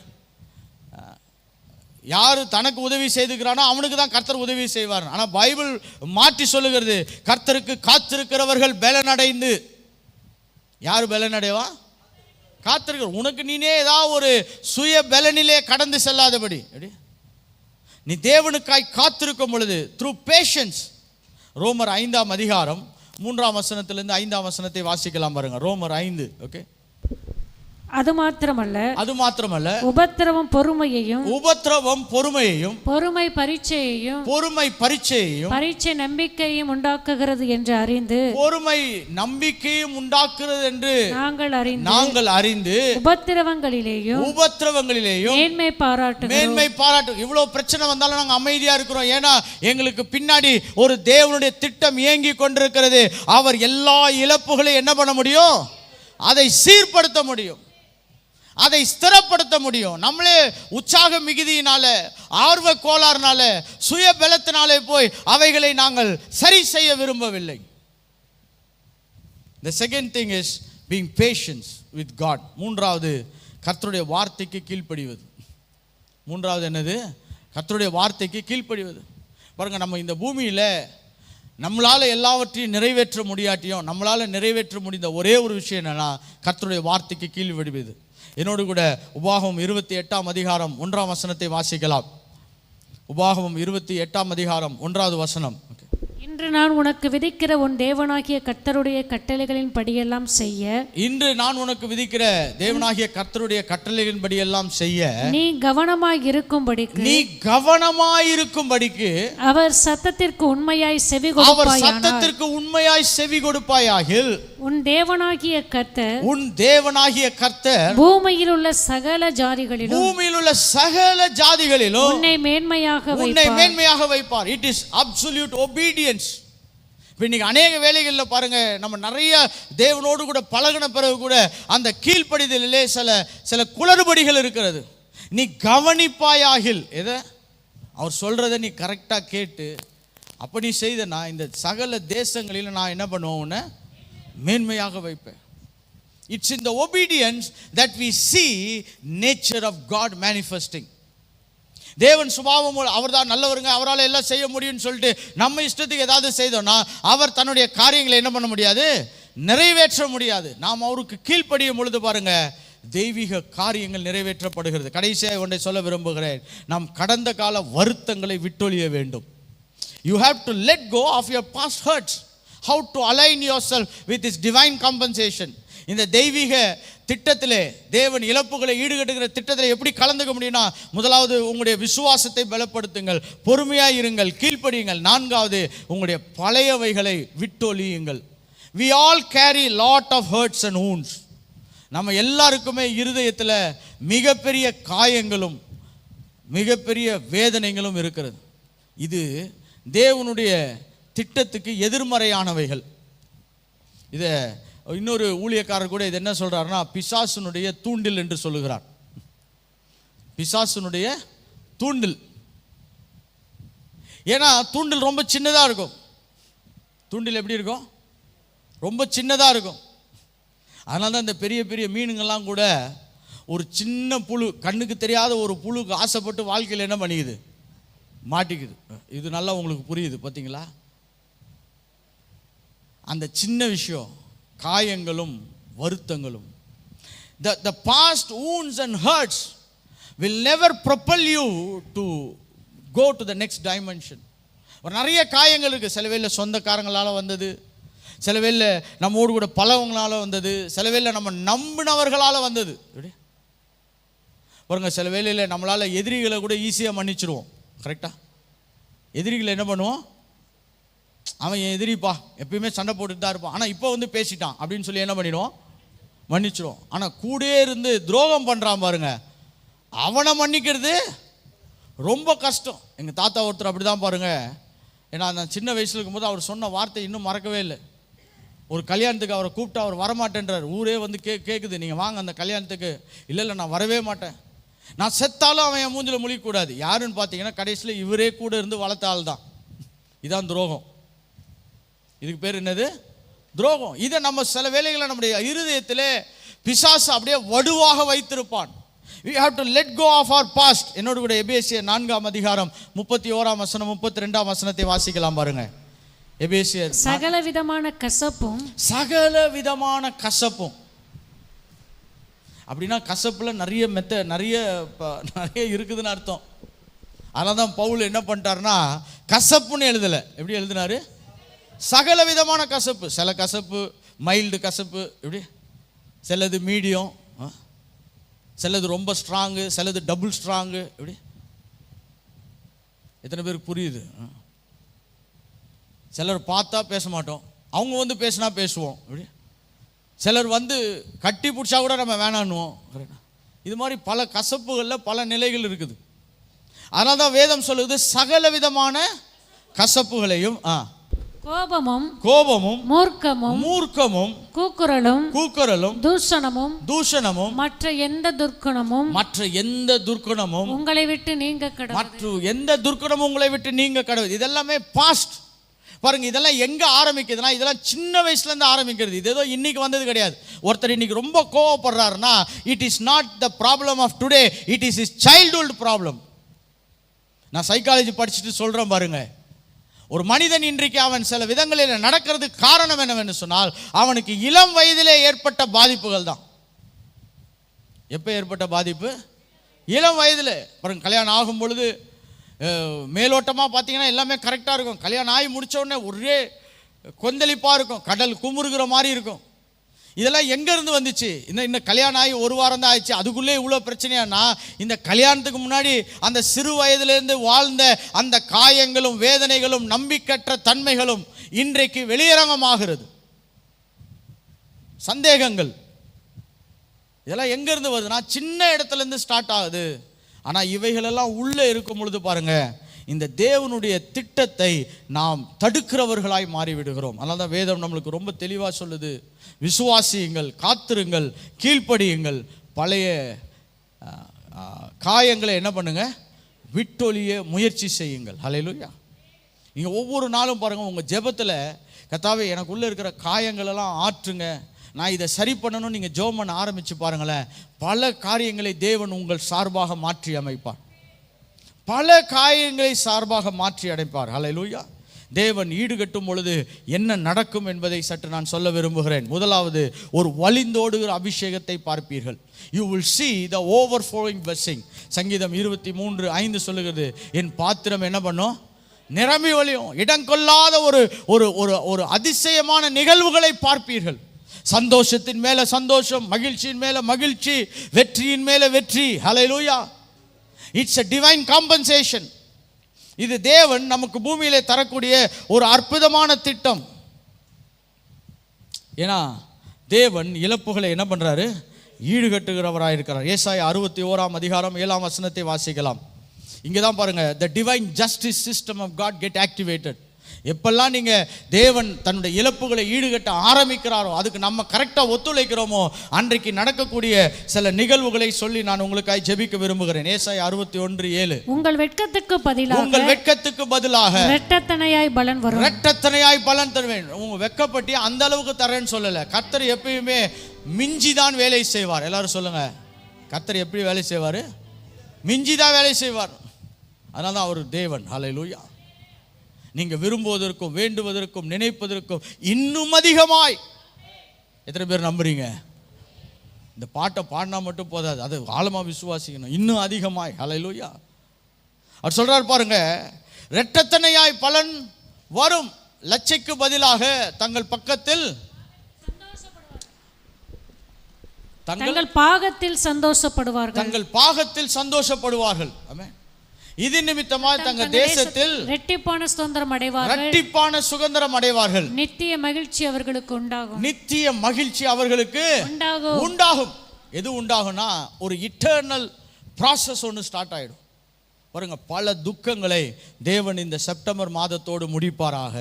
[SPEAKER 3] யார் தனக்கு உதவி செய்துக்கிறானோ அவனுக்கு தான் கர்த்தர் உதவி செய்வார். ஆனால் பைபிள் மாற்றி சொல்லுகிறது, கர்த்தருக்கு காத்திருக்கிறவர்கள் பலனடைந்து. யார் பலனடைவா? காத்திருக்கிற. உனக்கு நீனே ஏதாவது ஒரு சுய பலனிலே கடந்து செல்லாதபடி நீ தேவனுக்காய் காத்திருக்கும் பொழுது த்ரூ பேஷன்ஸ். ரோமர் 5ஆம் அதிகாரம் 3ஆம் வசனத்திலிருந்து 5ஆம் வசனத்தை வாசிக்கலாம் பாருங்க. ரோமர் 5. ஓகே.
[SPEAKER 5] அது மாத்திரமல்ல உபத்திரவம் பொறுமையையும், பொறுமை பரீட்சையையும், பரீட்சை நம்பிக்கையும் உண்டாக்குகிறது என்று அறிந்து, நாங்கள் அறிந்து உபத்திரவங்களிலேயும் மேன்மை பாராட்டு. இவ்வளவு பிரச்சனை வந்தாலும் நாங்கள் அமைதியா இருக்கிறோம். ஏன்னா எங்களுக்கு பின்னாடி ஒரு தேவனுடைய திட்டம் இயங்கி கொண்டிருக்கிறது. அவர் எல்லா இழப்புகளையும் என்ன பண்ண முடியும்? அதை சீர்படுத்த முடியும், அதை ஸ்திரப்படுத்த முடியும். நம்மளே உற்சாக மிகுதியினால, ஆர்வ கோளாறுனால, சுய பலத்தினாலே போய் அவைகளை நாங்கள் சரி செய்ய விரும்பவில்லை. The second thing is being patient with God. மூன்றாவது, கர்த்தருடைய வார்த்தைக்கு கீழ்ப்படிவது. மூன்றாவது என்னது? கர்த்தருடைய வார்த்தைக்கு கீழ்ப்படிவது. பாருங்க, நம்ம இந்த பூமியில நம்மளால எல்லாவற்றையும் நிறைவேற்ற முடியாட்டியும் நம்மளால நிறைவேற்ற முடிந்த ஒரே ஒரு விஷயம் என்னன்னா கர்த்தருடைய வார்த்தைக்கு கீழ்ப்படிவது. என்னோடு கூட உபாகமம் 28ஆம் அதிகாரம் 1ஆம் வசனத்தை வாசிக்கலாம். உபாகமம் 28ஆம் அதிகாரம் 1வது வசனம். இன்று நான் உனக்கு விதிக்கிற உன் தேவனாகிய கர்த்தருடைய கட்டளைகளின் படியெல்லாம் செய்ய,
[SPEAKER 3] இன்று நான் உனக்கு விதிக்கிற தேவனாகிய கர்த்தருடைய கட்டளைகளின் படியெல்லாம் செய்ய
[SPEAKER 5] நீ கவனமாய் இருக்கும்படிக்கு அவர் சத்தத்திற்கு உண்மையாய் செவி கொடுப்பாயாகில் உன் தேவனாகிய கர்த்தர் பூமியில் உள்ள சகல ஜாதிகளிலும் உன்னை மேன்மையாக வைப்பார்.
[SPEAKER 3] It is absolute obedience. இப்போ இன்னைக்கு அநேக வேலைகளில் பாருங்க, நம்ம நிறைய தேவனோடு கூட பழகின பிறகு கூட அந்த கீழ்ப்படிதலிலே சில குளறுபடிகள் இருக்கிறது. நீ கவனிப்பாயாகில், எதை அவர் சொல்றதை நீ கரெக்டாக கேட்டு அப்போ நீ செய்தனா இந்த சகல தேசங்களில் நான் என்ன பண்ணுவேன்? உன்னை மேன்மையாக வைப்பேன். It's in the obedience that we see nature of God manifesting. தேவன் சுபாவம் அவர் தான் நல்லவருங்க, அவரால் எல்லாம் செய்ய முடியும்னு சொல்லிட்டு நம்ம இஷ்டத்துக்கு ஏதாவது செய்தோம்னா அவர் தன்னுடைய காரியங்களை என்ன பண்ண முடியாது, நிறைவேற்ற முடியாது. நாம் அவருக்கு கீழ்ப்படியும் பொழுது பாருங்க தெய்வீக காரியங்கள் நிறைவேற்றப்படுகிறது. கடைசியாக ஒன்றை சொல்ல விரும்புகிறேன், நாம் கடந்த கால வருத்தங்களை விட்டொழிய வேண்டும். You have to let go of your past hurts. How to align yourself with His divine compensation. இந்த தெய்வீக திட்டத்திலே, தேவன் இழப்புகளை ஈடுகட்டுகிற திட்டத்தில் எப்படி கலந்துக்க முடியும்னா, முதலாவது உங்களுடைய விசுவாசத்தை பலப்படுத்துங்கள், பொறுமையாக இருங்கள், கீழ்ப்படியுங்கள். நான்காவது உங்களுடைய பழையவைகளை விட்டொழியுங்கள். We all carry lot of hurts and wounds. நம்ம எல்லாருக்குமே இருதயத்தில் மிகப்பெரிய காயங்களும் மிகப்பெரிய வேதனைகளும் இருக்கிறது. இது தேவனுடைய திட்டத்துக்கு எதிர்மறையானவைகள். இதை இன்னொரு ஊழியக்காரர் கூட இது என்ன சொல்றாருன்னா, பிசாசுனுடைய தூண்டில் என்று சொல்லுகிறார். பிசாசுனுடைய தூண்டில். ஏன்னா தூண்டில் ரொம்ப சின்னதாக இருக்கும். தூண்டில் எப்படி இருக்கும்? ரொம்ப சின்னதாக இருக்கும். அதனால தான் இந்த பெரிய பெரிய மீனுங்கள்லாம் கூட ஒரு சின்ன புழு, கண்ணுக்கு தெரியாத ஒரு புழுக்கு ஆசைப்பட்டு வாழ்க்கையில் என்ன பண்ணிக்குது, மாட்டிக்குது. இது நல்லா உங்களுக்கு புரியுது பார்த்தீங்களா? அந்த சின்ன விஷயம், காயங்களும் வருத்தங்களும். The past wounds and hurts will never propel you to go to the next dimension. நிறைய காயங்கள் இருக்குது. சில வேளை சொந்தக்காரங்களால் வந்தது, சில வேளை நம்மோடு கூட பலவங்களால் வந்தது, சில வேளை நம்ம நம்பினவர்களால் வந்தது. பாருங்க, சில வேளையில் நம்மளால் எதிரிகளை கூட ஈஸியாக மன்னிச்சிடுவோம். கரெக்டாக எதிரிகளை என்ன பண்ணுவோம், அவன் என் எதிரிப்பா, எப்பயுமே சண்டை போட்டுட்டு தான் இருப்பான், ஆனால் இப்போ வந்து பேசிட்டான் அப்படின்னு சொல்லி என்ன பண்ணிடுவோம், மன்னிச்சிடுவோம். ஆனால் கூடயே இருந்து துரோகம் பண்ணுறான் பாருங்க, அவனை மன்னிக்கிறது ரொம்ப கஷ்டம். எங்கள் தாத்தா ஒருத்தர் அப்படி தான் பாருங்க. ஏன்னா நான் சின்ன வயசில் இருக்கும்போது அவர் சொன்ன வார்த்தை இன்னும் மறக்கவே இல்லை. ஒரு கல்யாணத்துக்கு அவரை கூப்பிட்டு அவர் வரமாட்டேன்றார். ஊரே வந்து கேட்குது, நீங்கள் வாங்க அந்த கல்யாணத்துக்கு. இல்லை நான் வரவே மாட்டேன், நான் செத்தாலும் அவன் என் மூஞ்சில் முழிக்கக்கூடாது. யாருன்னு பார்த்தீங்கன்னா கடைசியில் இவரே கூட இருந்து வளர்த்த ஆள் தான். இதான் துரோகம். இதுக்கு பேர் என்னது? துரோகம். இதை நம்ம சில வேளைகளை நம்முடைய இருதயத்திலே பிசாசு அப்படியே வடுவாக வைத்திருப்பான். We have to let go of our past. என்னோடு கூட எபேசியர் 4ஆம் அதிகாரம் 31ஆம் வசனம் 32ஆம் வசனத்தை வாசிக்கலாம் பாருங்க. எபேசியர்
[SPEAKER 6] சகல விதமான கசப்பும்,
[SPEAKER 3] சகல விதமான கசப்பும். அப்படின்னா கசப்புல நிறைய இருக்குதுன்னு அர்த்தம். அதனால தான் பவுல் என்ன பண்ணிட்டாருன்னா கசப்புன்னு எழுதலை. எப்படி எழுதினாரு? சகல விதமான கசப்பு. சில கசப்பு மைல்டு கசப்பு, எப்படி சிலது மீடியம், சிலது ரொம்ப ஸ்ட்ராங்கு, சிலது டபுள் ஸ்ட்ராங்கு. எப்படி எத்தனை பேருக்கு புரியுது? சிலர் பார்த்தா பேச மாட்டோம், அவங்க வந்து பேசினா பேசுவோம். எப்படி சிலர் வந்து கட்டி பிடிச்சா கூட நம்ம வேணான்னுவோம். இது மாதிரி பல கசப்புகளில் பல நிலைகள் இருக்குது. அதனால தான் வேதம் சொல்லுது சகல விதமான கசப்புகளையும், கோபமும் மூர்க்கமும் கூக்குரலும் தூஷணமும் மற்ற எந்த துர்க்குணமும்
[SPEAKER 6] உங்களை விட்டு நீங்க கடவுள்.
[SPEAKER 3] இதெல்லாமே பாஸ்ட். பாருங்க, இதெல்லாம் எங்க ஆரம்பிக்குதுன்னா, இதெல்லாம் சின்ன வயசுல இருந்து ஆரம்பிக்கிறது. இது ஏதோ இன்னைக்கு வந்தது கிடையாது. ஒருத்தர் இன்னைக்கு ரொம்ப கோவப்படுறாருன்னா it is not the problem of today, it is is childhood problem. நான் சைக்காலஜி படிச்சுட்டு சொல்றேன் பாருங்க. ஒரு மனிதன் இன்றைக்கு அவன் சில விதங்களில் நடக்கிறதுக்கு காரணம் என்னவென்று சொன்னால் அவனுக்கு இளம் வயதிலே ஏற்பட்ட பாதிப்புகள் தான். எப்போ ஏற்பட்ட பாதிப்பு? இளம் வயதில். பாருங்க, கல்யாணம் ஆகும் பொழுது மேலோட்டமாக பார்த்தீங்கன்னா எல்லாமே கரெக்டாக இருக்கும். கல்யாணம் ஆகி முடித்த உடனே ஒரே கொந்தளிப்பாக இருக்கும், கடல் குமுறுகிற மாதிரி இருக்கும். இதெல்லாம் எங்கேருந்து வந்துச்சு? இன்னும் கல்யாணம் ஆகி ஒரு வாரம் தான் ஆயிடுச்சு, அதுக்குள்ளே இவ்வளோ பிரச்சனையானா, இந்த கல்யாணத்துக்கு முன்னாடி அந்த சிறு வயதிலேருந்து வாழ்ந்த அந்த காயங்களும் வேதனைகளும் நம்பிக்கற்ற தன்மைகளும் இன்றைக்கு வெளியரங்கமாகிறது. சந்தேகங்கள் இதெல்லாம் எங்கேருந்து வருதுன்னா சின்ன இடத்துலேருந்து ஸ்டார்ட் ஆகுது. ஆனால் இவைகளெல்லாம் உள்ளே இருக்கும் பொழுது பாருங்க, இந்த தேவனுடைய திட்டத்தை நாம் தடுக்கிறவர்களாய் மாறிவிடுகிறோம். அதனால தான் வேதம் நம்மளுக்கு ரொம்ப தெளிவாக சொல்லுது, விசுவாசியுங்கள், காத்திருங்கள், கீழ்ப்படியுங்கள், பழைய காயங்களை என்ன பண்ணுங்க, விட்டொழிய முயற்சி செய்யுங்கள். ஹல்லேலூயா. நீங்கள் ஒவ்வொரு நாளும் பாருங்கள், உங்கள் ஜெபத்தில் கர்த்தாவே எனக்குள்ளே இருக்கிற காயங்களெல்லாம் ஆற்றுங்க, நான் இதை சரி பண்ணணும் நீங்கள் ஜெபம் பண்ண ஆரம்பித்து பாருங்களேன், பல காரியங்களை தேவன் உங்கள் சார்பாக மாற்றி அமைப்பார்.
[SPEAKER 5] பல காரியங்களை சார்பாக மாற்றி அடைப்பார். ஹல்லேலூயா. தேவன் ஈடுகட்டும் பொழுது என்ன நடக்கும் என்பதை சற்று நான் சொல்ல விரும்புகிறேன். முதலாவது, ஒரு வழிந்தோடுகிற அபிஷேகத்தை பார்ப்பீர்கள். You will see the overflowing blessing. சங்கீதம் 23:5 சொல்லுகிறது, என் பாத்திரம் என்ன பண்ணும்? நிரம்பி வழியும். இடங்கொள்ளாத ஒரு ஒரு ஒரு ஒரு அதிசயமான நிகழ்வுகளை பார்ப்பீர்கள். சந்தோஷத்தின் மேல சந்தோஷம், மகிழ்ச்சியின் மேல மகிழ்ச்சி, வெற்றியின் மேல வெற்றி. Hallelujah. It's a divine compensation. இது தேவன் நமக்கு பூமியிலே தரக்கூடிய ஒரு அற்புதமான திட்டம். ஏன்னா தேவன் இழப்புகளை என்ன பண்றாரு? ஈடுகட்டுகிறவராக இருக்கிறார். ஏசாயா 61:7 வாசிக்கலாம். இங்கே தான் பாருங்க, the divine justice system of God get activated. எப்பெல்லாம் நீங்க தேவன் தன்னுடைய இழப்புகளை ஈடுகட்ட ஆரம்பிக்கிறாரோ, அதுக்கு நம்ம கரெக்டாக ஒத்துழைக்கிறோமோ, அன்றைக்கு நடக்கக்கூடிய சில நிகழ்வுகளை சொல்லி நான் உங்களுக்காக ஜெபிக்க விரும்புகிறேன். ஏசாயா 61:7,
[SPEAKER 6] உங்கள் வெட்கத்துக்கு பதிலாக இரட்டத்தனையாய் பலன் வரும்.
[SPEAKER 5] இரட்டத்தனையாய் பலன் தருவேன். உங்க வெட்கப்பட்டி அந்த அளவுக்கு தரேன்னு சொல்லல. கர்த்தர் எப்பயுமே மிஞ்சிதான் வேலை செய்வார். எல்லாரும் சொல்லுங்க, கர்த்தர் எப்படி வேலை செய்வார்? மிஞ்சிதான் வேலை செய்வார். அதனால தான் அவர் தேவன். ஹல்லேலூயா. நீங்க விரும்புவதற்கும் வேண்டுவதற்கும் நினைப்பதற்கும் இன்னும் அதிகமாய். எத்தனை பேர் நம்புறீங்க? இந்த பாட்டை பாடினா மட்டும் போதாது, அது ஆழமா விசுவாசிக்கணும். இன்னும் அதிகமாய். ஹல்லேலூயா. அவர் சொல்றார் பாருங்க, இரட்டத்தனையாய் பலன் வரும். லட்சைக்கு பதிலாக தங்கள் பக்கத்தில்
[SPEAKER 6] தங்கள் பாகத்தில் சந்தோஷப்படுவார்கள்.
[SPEAKER 5] தங்கள் பாகத்தில் சந்தோஷப்படுவார்கள். ஆமென். இது நிமித்தமாக தங்கள் தேசத்தில்
[SPEAKER 6] இரட்டிப்பான சுதந்திரம் அடைவார்கள்.
[SPEAKER 5] இரட்டிப்பான சுதந்திரம் அடைவார்கள்.
[SPEAKER 6] நித்திய மகிழ்ச்சி அவர்களுக்கு உண்டாகும்.
[SPEAKER 5] நித்திய மகிழ்ச்சி அவர்களுக்கு உண்டாகும். எது உண்டாகும்னா, ஒரு இட்டர்னல் ப்ராசஸ் ஒன்று ஸ்டார்ட் ஆயிடும். பாருங்க, பல துக்கங்களை தேவன் இந்த செப்டம்பர் மாதத்தோடு முடிப்பாராக.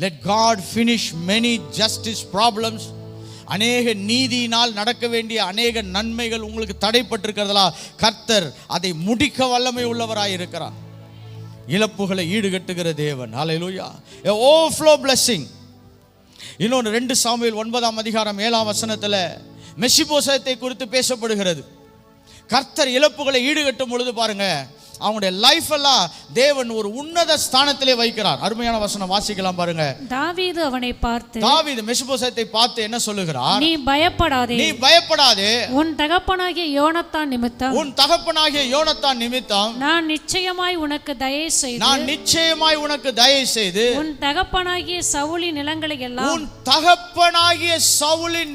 [SPEAKER 5] Let God finish many justice problems. அநேக நீதியினால் நடக்க வேண்டிய அநேக நன்மைகள் உங்களுக்கு தடைப்பட்டிருக்கிறதா, கர்த்தர் அதை முடிக்க வல்லமை உள்ளவராய் இருக்கிறார். இழப்புகளை ஈடுகட்டுகிற தேவன். ஹல்லேலூயா. A overflow blessing. இன்னொன்று 2 சாமுவேல் 9:7 மெஷிபோசேத்தை குறித்து பேசப்படுகிறது. கர்த்தர் இழப்புகளை ஈடுகட்டும் பொழுது பாருங்க, அவங்களுடைய லைஃப் எல்லாம் தேவன் ஒரு உன்னத ஸ்தானத்திலே வைக்கிறார். அருமையான வசனம் வாசிக்கலாம் பாருங்க. தாவீது மெஷிபோசேத்தை பார்த்து என்ன சொல்லுகிறார்?
[SPEAKER 6] நீ பயப்படாதே, உன் தகப்பனாகிய யோனத்தான் நிமித்தம் நான் நிச்சயமாய் உனக்கு தயை செய்து உன் தகப்பனாகிய சவுலின்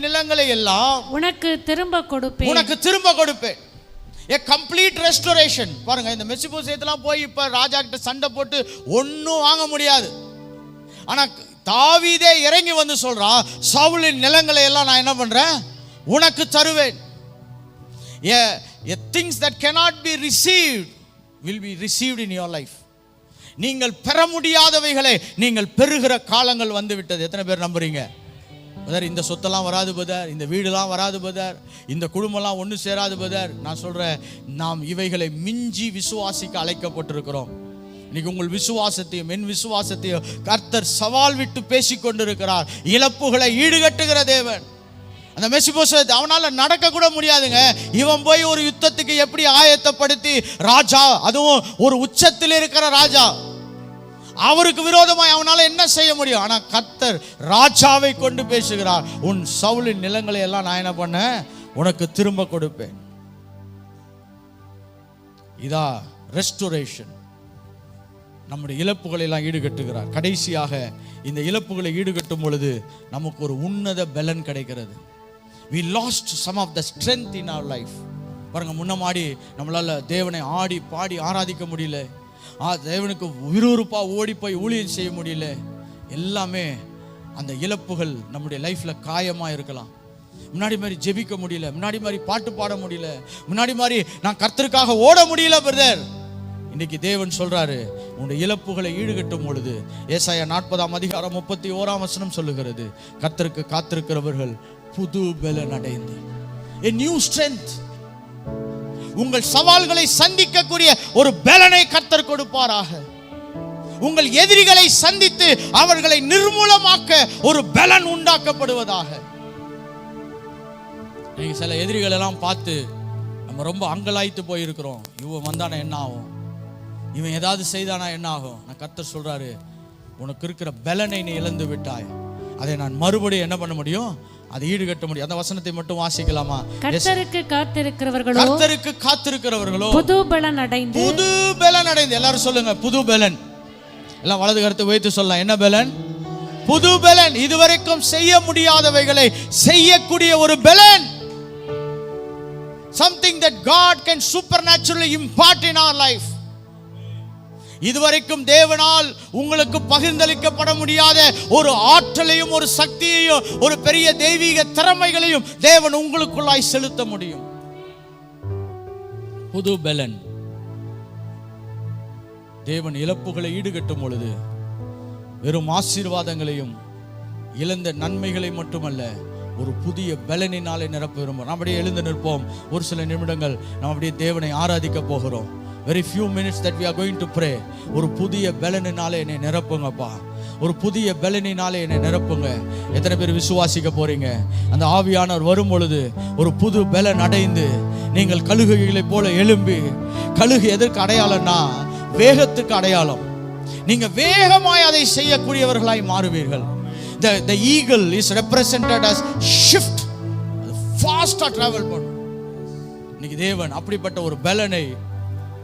[SPEAKER 6] நிலங்களை எல்லாம் உனக்கு திரும்ப கொடுப்பேன்.
[SPEAKER 5] A complete restoration. பாருங்க, இந்த மெஷிபோசேத்லாம் போய் இப்ப ராஜா கிட்ட சண்டை போட்டு ஒன்னும் வாங்க முடியாது. ஆனா தாவீதே இறங்கி வந்து சொல்றா, சவுலின் நிலங்களை எல்லாம் நான் என்ன பண்றேன்? உனக்கு தருவேன். Things that cannot be received will be received in your life. நீங்கள் பெற முடியாதவைகளை நீங்கள் பெறுகிற காலங்கள் வந்து விட்டது. எத்தனை பேர் நம்புறீங்க? பதர், இந்த சொத்தெல்லாம் வராது பதர், இந்த வீடுலாம் வராது பதர், இந்த குடும்பம்லாம் ஒன்று சேராது பதர். நான் சொல்கிறேன், நாம் இவைகளை மிஞ்சி விசுவாசிக்க அழைக்கப்பட்டிருக்கிறோம். இன்னைக்கு உங்கள் விசுவாசத்தையும் என் விசுவாசத்தையும் கர்த்தர் சவால் விட்டு பேசிக்கொண்டிருக்கிறார். இழப்புகளை ஈடுகட்டுகிற தேவன். அந்த மெஷிபோசேத் அவனால் நடக்க கூட முடியாதுங்க. இவன் போய் ஒரு யுத்தத்துக்கு எப்படி ஆயத்தப்படுத்தி, ராஜா, அதுவும் ஒரு உச்சத்தில் இருக்கிற ராஜா, அவருக்கு விரோதமாய் அவனால என்ன செய்ய முடியும்? ஆனா கர்த்தர் ராஜாவை கொண்டு பேசுகிறார். உன் சவுலின் நிலங்களை எல்லாம் நான் என்ன பண்ண? உனக்கு திரும்ப கொடுப்பேன். இதா ரெஸ்டோரேஷன். நம்முடைய இழப்புகளை எல்லாம் ஈடுகட்டுகிறார். கடைசியாக இந்த இழப்புகளை ஈடுகட்டும் பொழுது நமக்கு ஒரு உன்னத பலன் கிடைக்கிறது. we lost some of the strength in our life. பாருங்க, முன்னமாடி நம்மளால தேவனை ஆடி பாடி ஆராதிக்க முடியல, தேவனுக்கு விறுவிறுப்பா ஓடி போய் ஊழியம் செய்ய முடியல. எல்லாமே அந்த இழப்புகள் நம்முடைய லைஃப்ல காயமா இருக்கலாம். முன்னாடி மாதிரி ஜெபிக்க முடியல, முன்னாடி மாதிரி பாட்டு பாட முடியல, முன்னாடி மாதிரி நான் கர்த்தருக்காக ஓட முடியல பிரதர். இன்னைக்கு தேவன் சொல்றாரு, உன்னுடைய இழப்புகளை ஈடுகட்டும் பொழுது, ஏசாயா 40:31 சொல்லுகிறது, கர்த்தருக்கு காத்திருக்கிறவர்கள் புது பலன் அடைந்து, a new strength. உங்கள் சவால்களை சந்திக்கக்கூடிய ஒரு பலனை கர்த்தர் கொடுப்பாராக. உங்கள் எதிரிகளை சந்தித்து அவர்களை நிர்மூலமாக்க ஒரு பலன் உண்டாக்கப்படுவதாக. நீங்க சில எதிரிகள் எல்லாம் பார்த்து நம்ம ரொம்ப அங்கலாய்த்து போயிருக்கிறோம். இவன் வந்தானே என்ன ஆகும், இவன் ஏதாவது செய்தானா என்ன ஆகும்? நான் கர்த்தர் சொல்றாரு, உனக்கு இருக்கிற பலனை நீ இழந்து விட்டாய், அதை நான் மறுபடியும் என்ன பண்ண முடியும்? அதை ஈடுகட்ட முடியும். அந்த வசனத்தை மட்டும் வாசிக்கலாமா?
[SPEAKER 6] கர்த்தருக்கு காத்திருக்கிறவர்களோ,
[SPEAKER 5] கர்த்தருக்கு காத்திருக்கிறவர்களோ
[SPEAKER 6] புது பலன் அடைந்து,
[SPEAKER 5] புது பலன் அடைந்து. எல்லாரும் சொல்லுங்க, புது பலன். எல்லாம் வலது கருத்தை வைத்து சொல்லலாம். என்ன பலன்? புது பலன். இதுவரைக்கும் செய்ய முடியாதவைகளை செய்யக்கூடிய ஒரு பலன். Something that God can supernaturally impart in our life. இதுவரைக்கும் தேவனால் உங்களுக்கு பகிர்ந்தளிக்கப்பட முடியாத ஒரு ஆற்றலையும் ஒரு சக்தியையும் ஒரு பெரிய தெய்வீக திறமைகளையும் தேவன் உங்களுக்குள்ளாய் செலுத்த முடியும். புது பலன். தேவன் இழப்புகளை ஈடுகட்டும் பொழுது வெறும் ஆசீர்வாதங்களையும் இழந்த நன்மைகளை மட்டுமல்ல, ஒரு புதிய பலனினாலே நிரப்ப விரும்புகிறோம். நாம் அப்படியே எழுந்து நிற்போம். ஒரு சில நிமிடங்கள் நாம் அப்படியே தேவனை ஆராதிக்க போகிறோம். Very few minutes that we are going to pray. ஒரு புதிய பலனினாலே என்னை நிரப்புங்கப்பா, ஒரு புதிய பலனினாலே என்னை நிரப்புங்க. எத்தனை பேர் விசுவாசிக்க போறீங்க? அந்த ஆவியானவர் வரும் பொழுது ஒரு புது பலன் அடைந்து நீங்கள் கழுகுகளை போல எழும்பி. கழுகு எதற்கு அடையாளம்னா வேகத்துக்கு அடையாளம். நீங்க வேகமாய் அதை செய்யக்கூடியவர்களாய் மாறுவீர்கள். The eagle is represented as shift, fast travel பண்ணும். இன்னைக்கு தேவன் அப்படிப்பட்ட ஒரு பலனை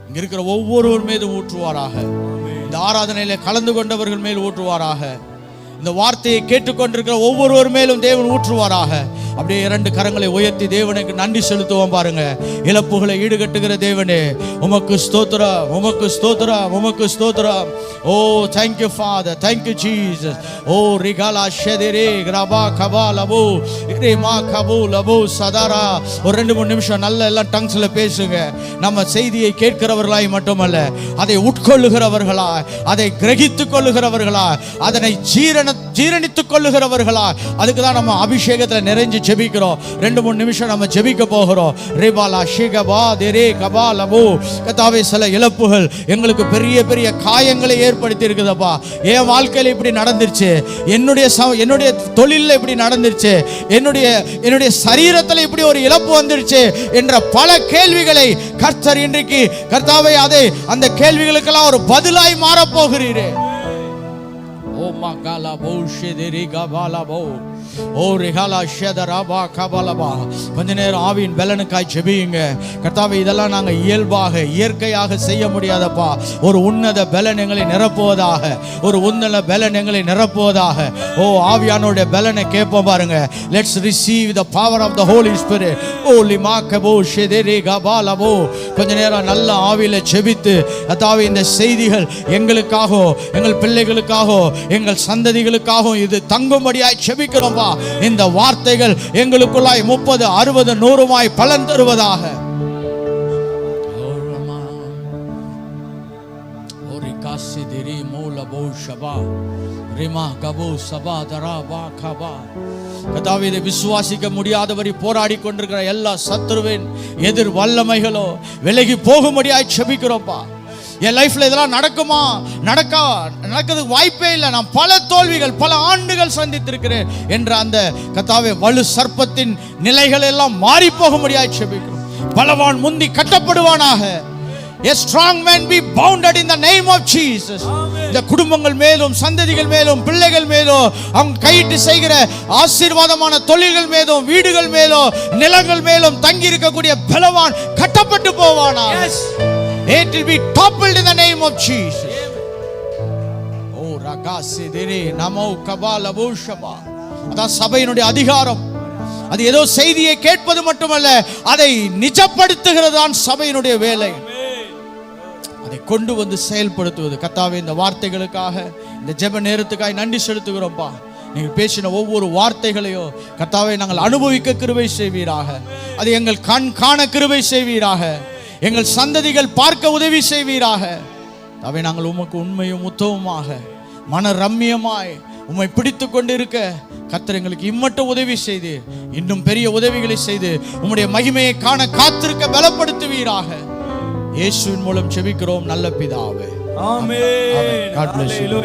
[SPEAKER 5] இங்க இருக்கிற ஒவ்வொருவர் மீதும் ஊற்றுவாராக. இந்த ஆராதனையில கலந்து கொண்டவர்கள் மேல் ஊற்றுவாராக. இந்த வார்த்தையை கேட்டுக்கொண்டிருக்கிற ஒவ்வொருவர் மேலும் தேவன் ஊற்றுவாராக. அப்படியே இரண்டு கரங்களை உயர்த்தி தேவனுக்கு நன்றி செலுத்துவோம். பாருங்க, இழப்புகளை ஈடுகட்டுகிற தேவனே, உமக்கு ஸ்தோத்திரம், உமக்கு ஸ்தோத்திரம், உமக்கு ஸ்தோத்திரம். Oh thank you Father, thank you Jesus. ஓ ரிகாலா ஷெதிரே கிரபா கபாலபு ரேமா கபூலபு சதாரா. ஒரு 2-3 நிமிஷம் நல்ல எல்லாம் டங்ஸ்ல பேசுங்க. நம்ம செய்தியை கேட்கிறவர்களாய் மட்டுமல்ல, அதை உட்கொள்ளுகிறவர்களா, அதை கிரகித்துக் கொள்ளுகிறவர்களா, அதனை ஜீரணித்துக் கொள்ளுகிறவர்களா. அதுக்கு தான் நம்ம அபிஷேகத்துல நிறைஞ்சு ஜெபிக்கிறோம். 2-3 நிமிஷம் நம்ம ஜெபிக்க போகிறோம். ரிபாலா ஷிகபா தெரே கபாலபு. கர்த்தாவே, சில இழப்புகள் எங்களுக்கு பெரிய பெரிய காயங்களை ஏற்படுத்தி இருக்குதப்பா. என் வாழ்க்கையில இப்படி நடந்துருச்சு, என்னுடைய தொழிலில் இப்படி நடந்துருச்சு, என்னுடைய சரீரத்தில் இப்படி ஒரு இழப்பு வந்துருச்சு என்ற பல கேள்விகளை கர்த்தர் இன்றைக்கு கர்த்தாவே அந்த கேள்விகளுக்கெல்லாம் ஒரு பதிலாய் மாறப்போகிறீரே. ஓ மகாலா போ ஷெதிரி கபாலா போ ஓ ரிகாலா ஷெதராபா கபாலபா. கொஞ்ச நேரம் ஆவியின் பலனுக்காய் ஜெபியுங்க. கர்த்தாவே, இதெல்லாம் நாங்கள் இயற்கையாக செய்ய முடியாதப்பா. ஒரு உன்னத பலன் எங்களை நிரப்புவதாக, ஒரு உன்னத பலன் எங்களை நிரப்புவதாக. ஓ ஆவியானோட பலனை கேட்போம் பாருங்க. Let's receive the power of the Holy Spirit. ஓ லிமாகபோ ஷெதிரி கபாலபோ. கொஞ்ச நேரம் நல்ல ஆவியில ஜெபித்து, கர்த்தாவே, இந்த செய்திகள் எங்களுக்காகவும் எங்கள் பிள்ளைகளுக்காகவும் எங்கள் சந்ததிகளுக்காகவும் இது தங்கும்படியாய் ஜெபிக்கிறோம். இந்த வார்த்தைகள் எங்களுக்குள்ளாய் 30, 60, 100 பலன் தருவதாக. கர்த்தாவே, விசுவாசிக்க முடியாதவரை போராடி கொண்டிருக்கிற எல்லா சத்துருவின் எதிர் வல்லமைகளோ விலகி போகும்படியாய் ஜெபிக்கிறோம்ப்பா. என் லைஃப்ல இதெல்லாம் நடக்குமா? நடக்கிறதுக்கு வாய்ப்பே இல்லை. நான் பல தோல்விகள், பல ஆண்டுகள் சந்தித்திருக்கிறேன் என்ற அந்த கர்த்தாவே வலு சர்ப்பத்தின் நிலைகள் எல்லாம் மாறி போக முடியாது ஜெபிக்கிறோம். பலவான் முந்தி கட்டப்படுவானாக. A strong man be bounded in the name of Jesus. இந்த குடும்பங்கள் மேலும், சந்ததிகள் மேலும், பிள்ளைகள் மேலும், அவங்க கையிட்டு செய்கிற ஆசீர்வாதமான தொழில்கள் மேலும், வீடுகள் மேலும், நிலங்கள் மேலும் தங்கி இருக்கக்கூடிய பலவான் கட்டப்பட்டு போவானாக. It will be toppled in the name of Jesus. Oh ragasi dere namo kabala bushaba. அதான் சபையினுடைய அதிகாரம். அது ஏதோ செய்தியை கேட்பது மட்டுமல்ல, அதை நிஜப்படுத்துகிறதுதான் சபையினுடைய வேலை. அதை கொண்டு வந்து செயல்படுத்துவது. கர்த்தாவே, இந்த வார்த்தைகளுக்காக, இந்த ஜெப நேரத்துக்காக நன்றி செலுத்துகிறோம்ப்பா. நீங்கள் பேசின ஒவ்வொரு வார்த்தைகளையும் கர்த்தாவே நாங்கள் அனுபவிக்க கிருபை செய்வீராக. அது எங்கள் கண் காண கிருபை செய்வீராக. எங்கள் சந்ததிகள் பார்க்க உதவி செய்வீராக. அவை நாங்கள் உமக்கு உண்மையும் உத்தவமாக மன ரம்மியமாய் உம்மை பிடித்து கொண்டு இருக்க கர்த்தர் எங்களுக்கு இம்மட்டும் உதவி செய்து இன்னும் பெரிய உதவிகளை செய்து உம்முடைய மகிமையை காண காத்திருக்க பலப்படுத்துவீராக. இயேசுவின் மூலம் ஜெபிக்கிறோம் நல்ல பிதாவே. ஆமென். God bless you.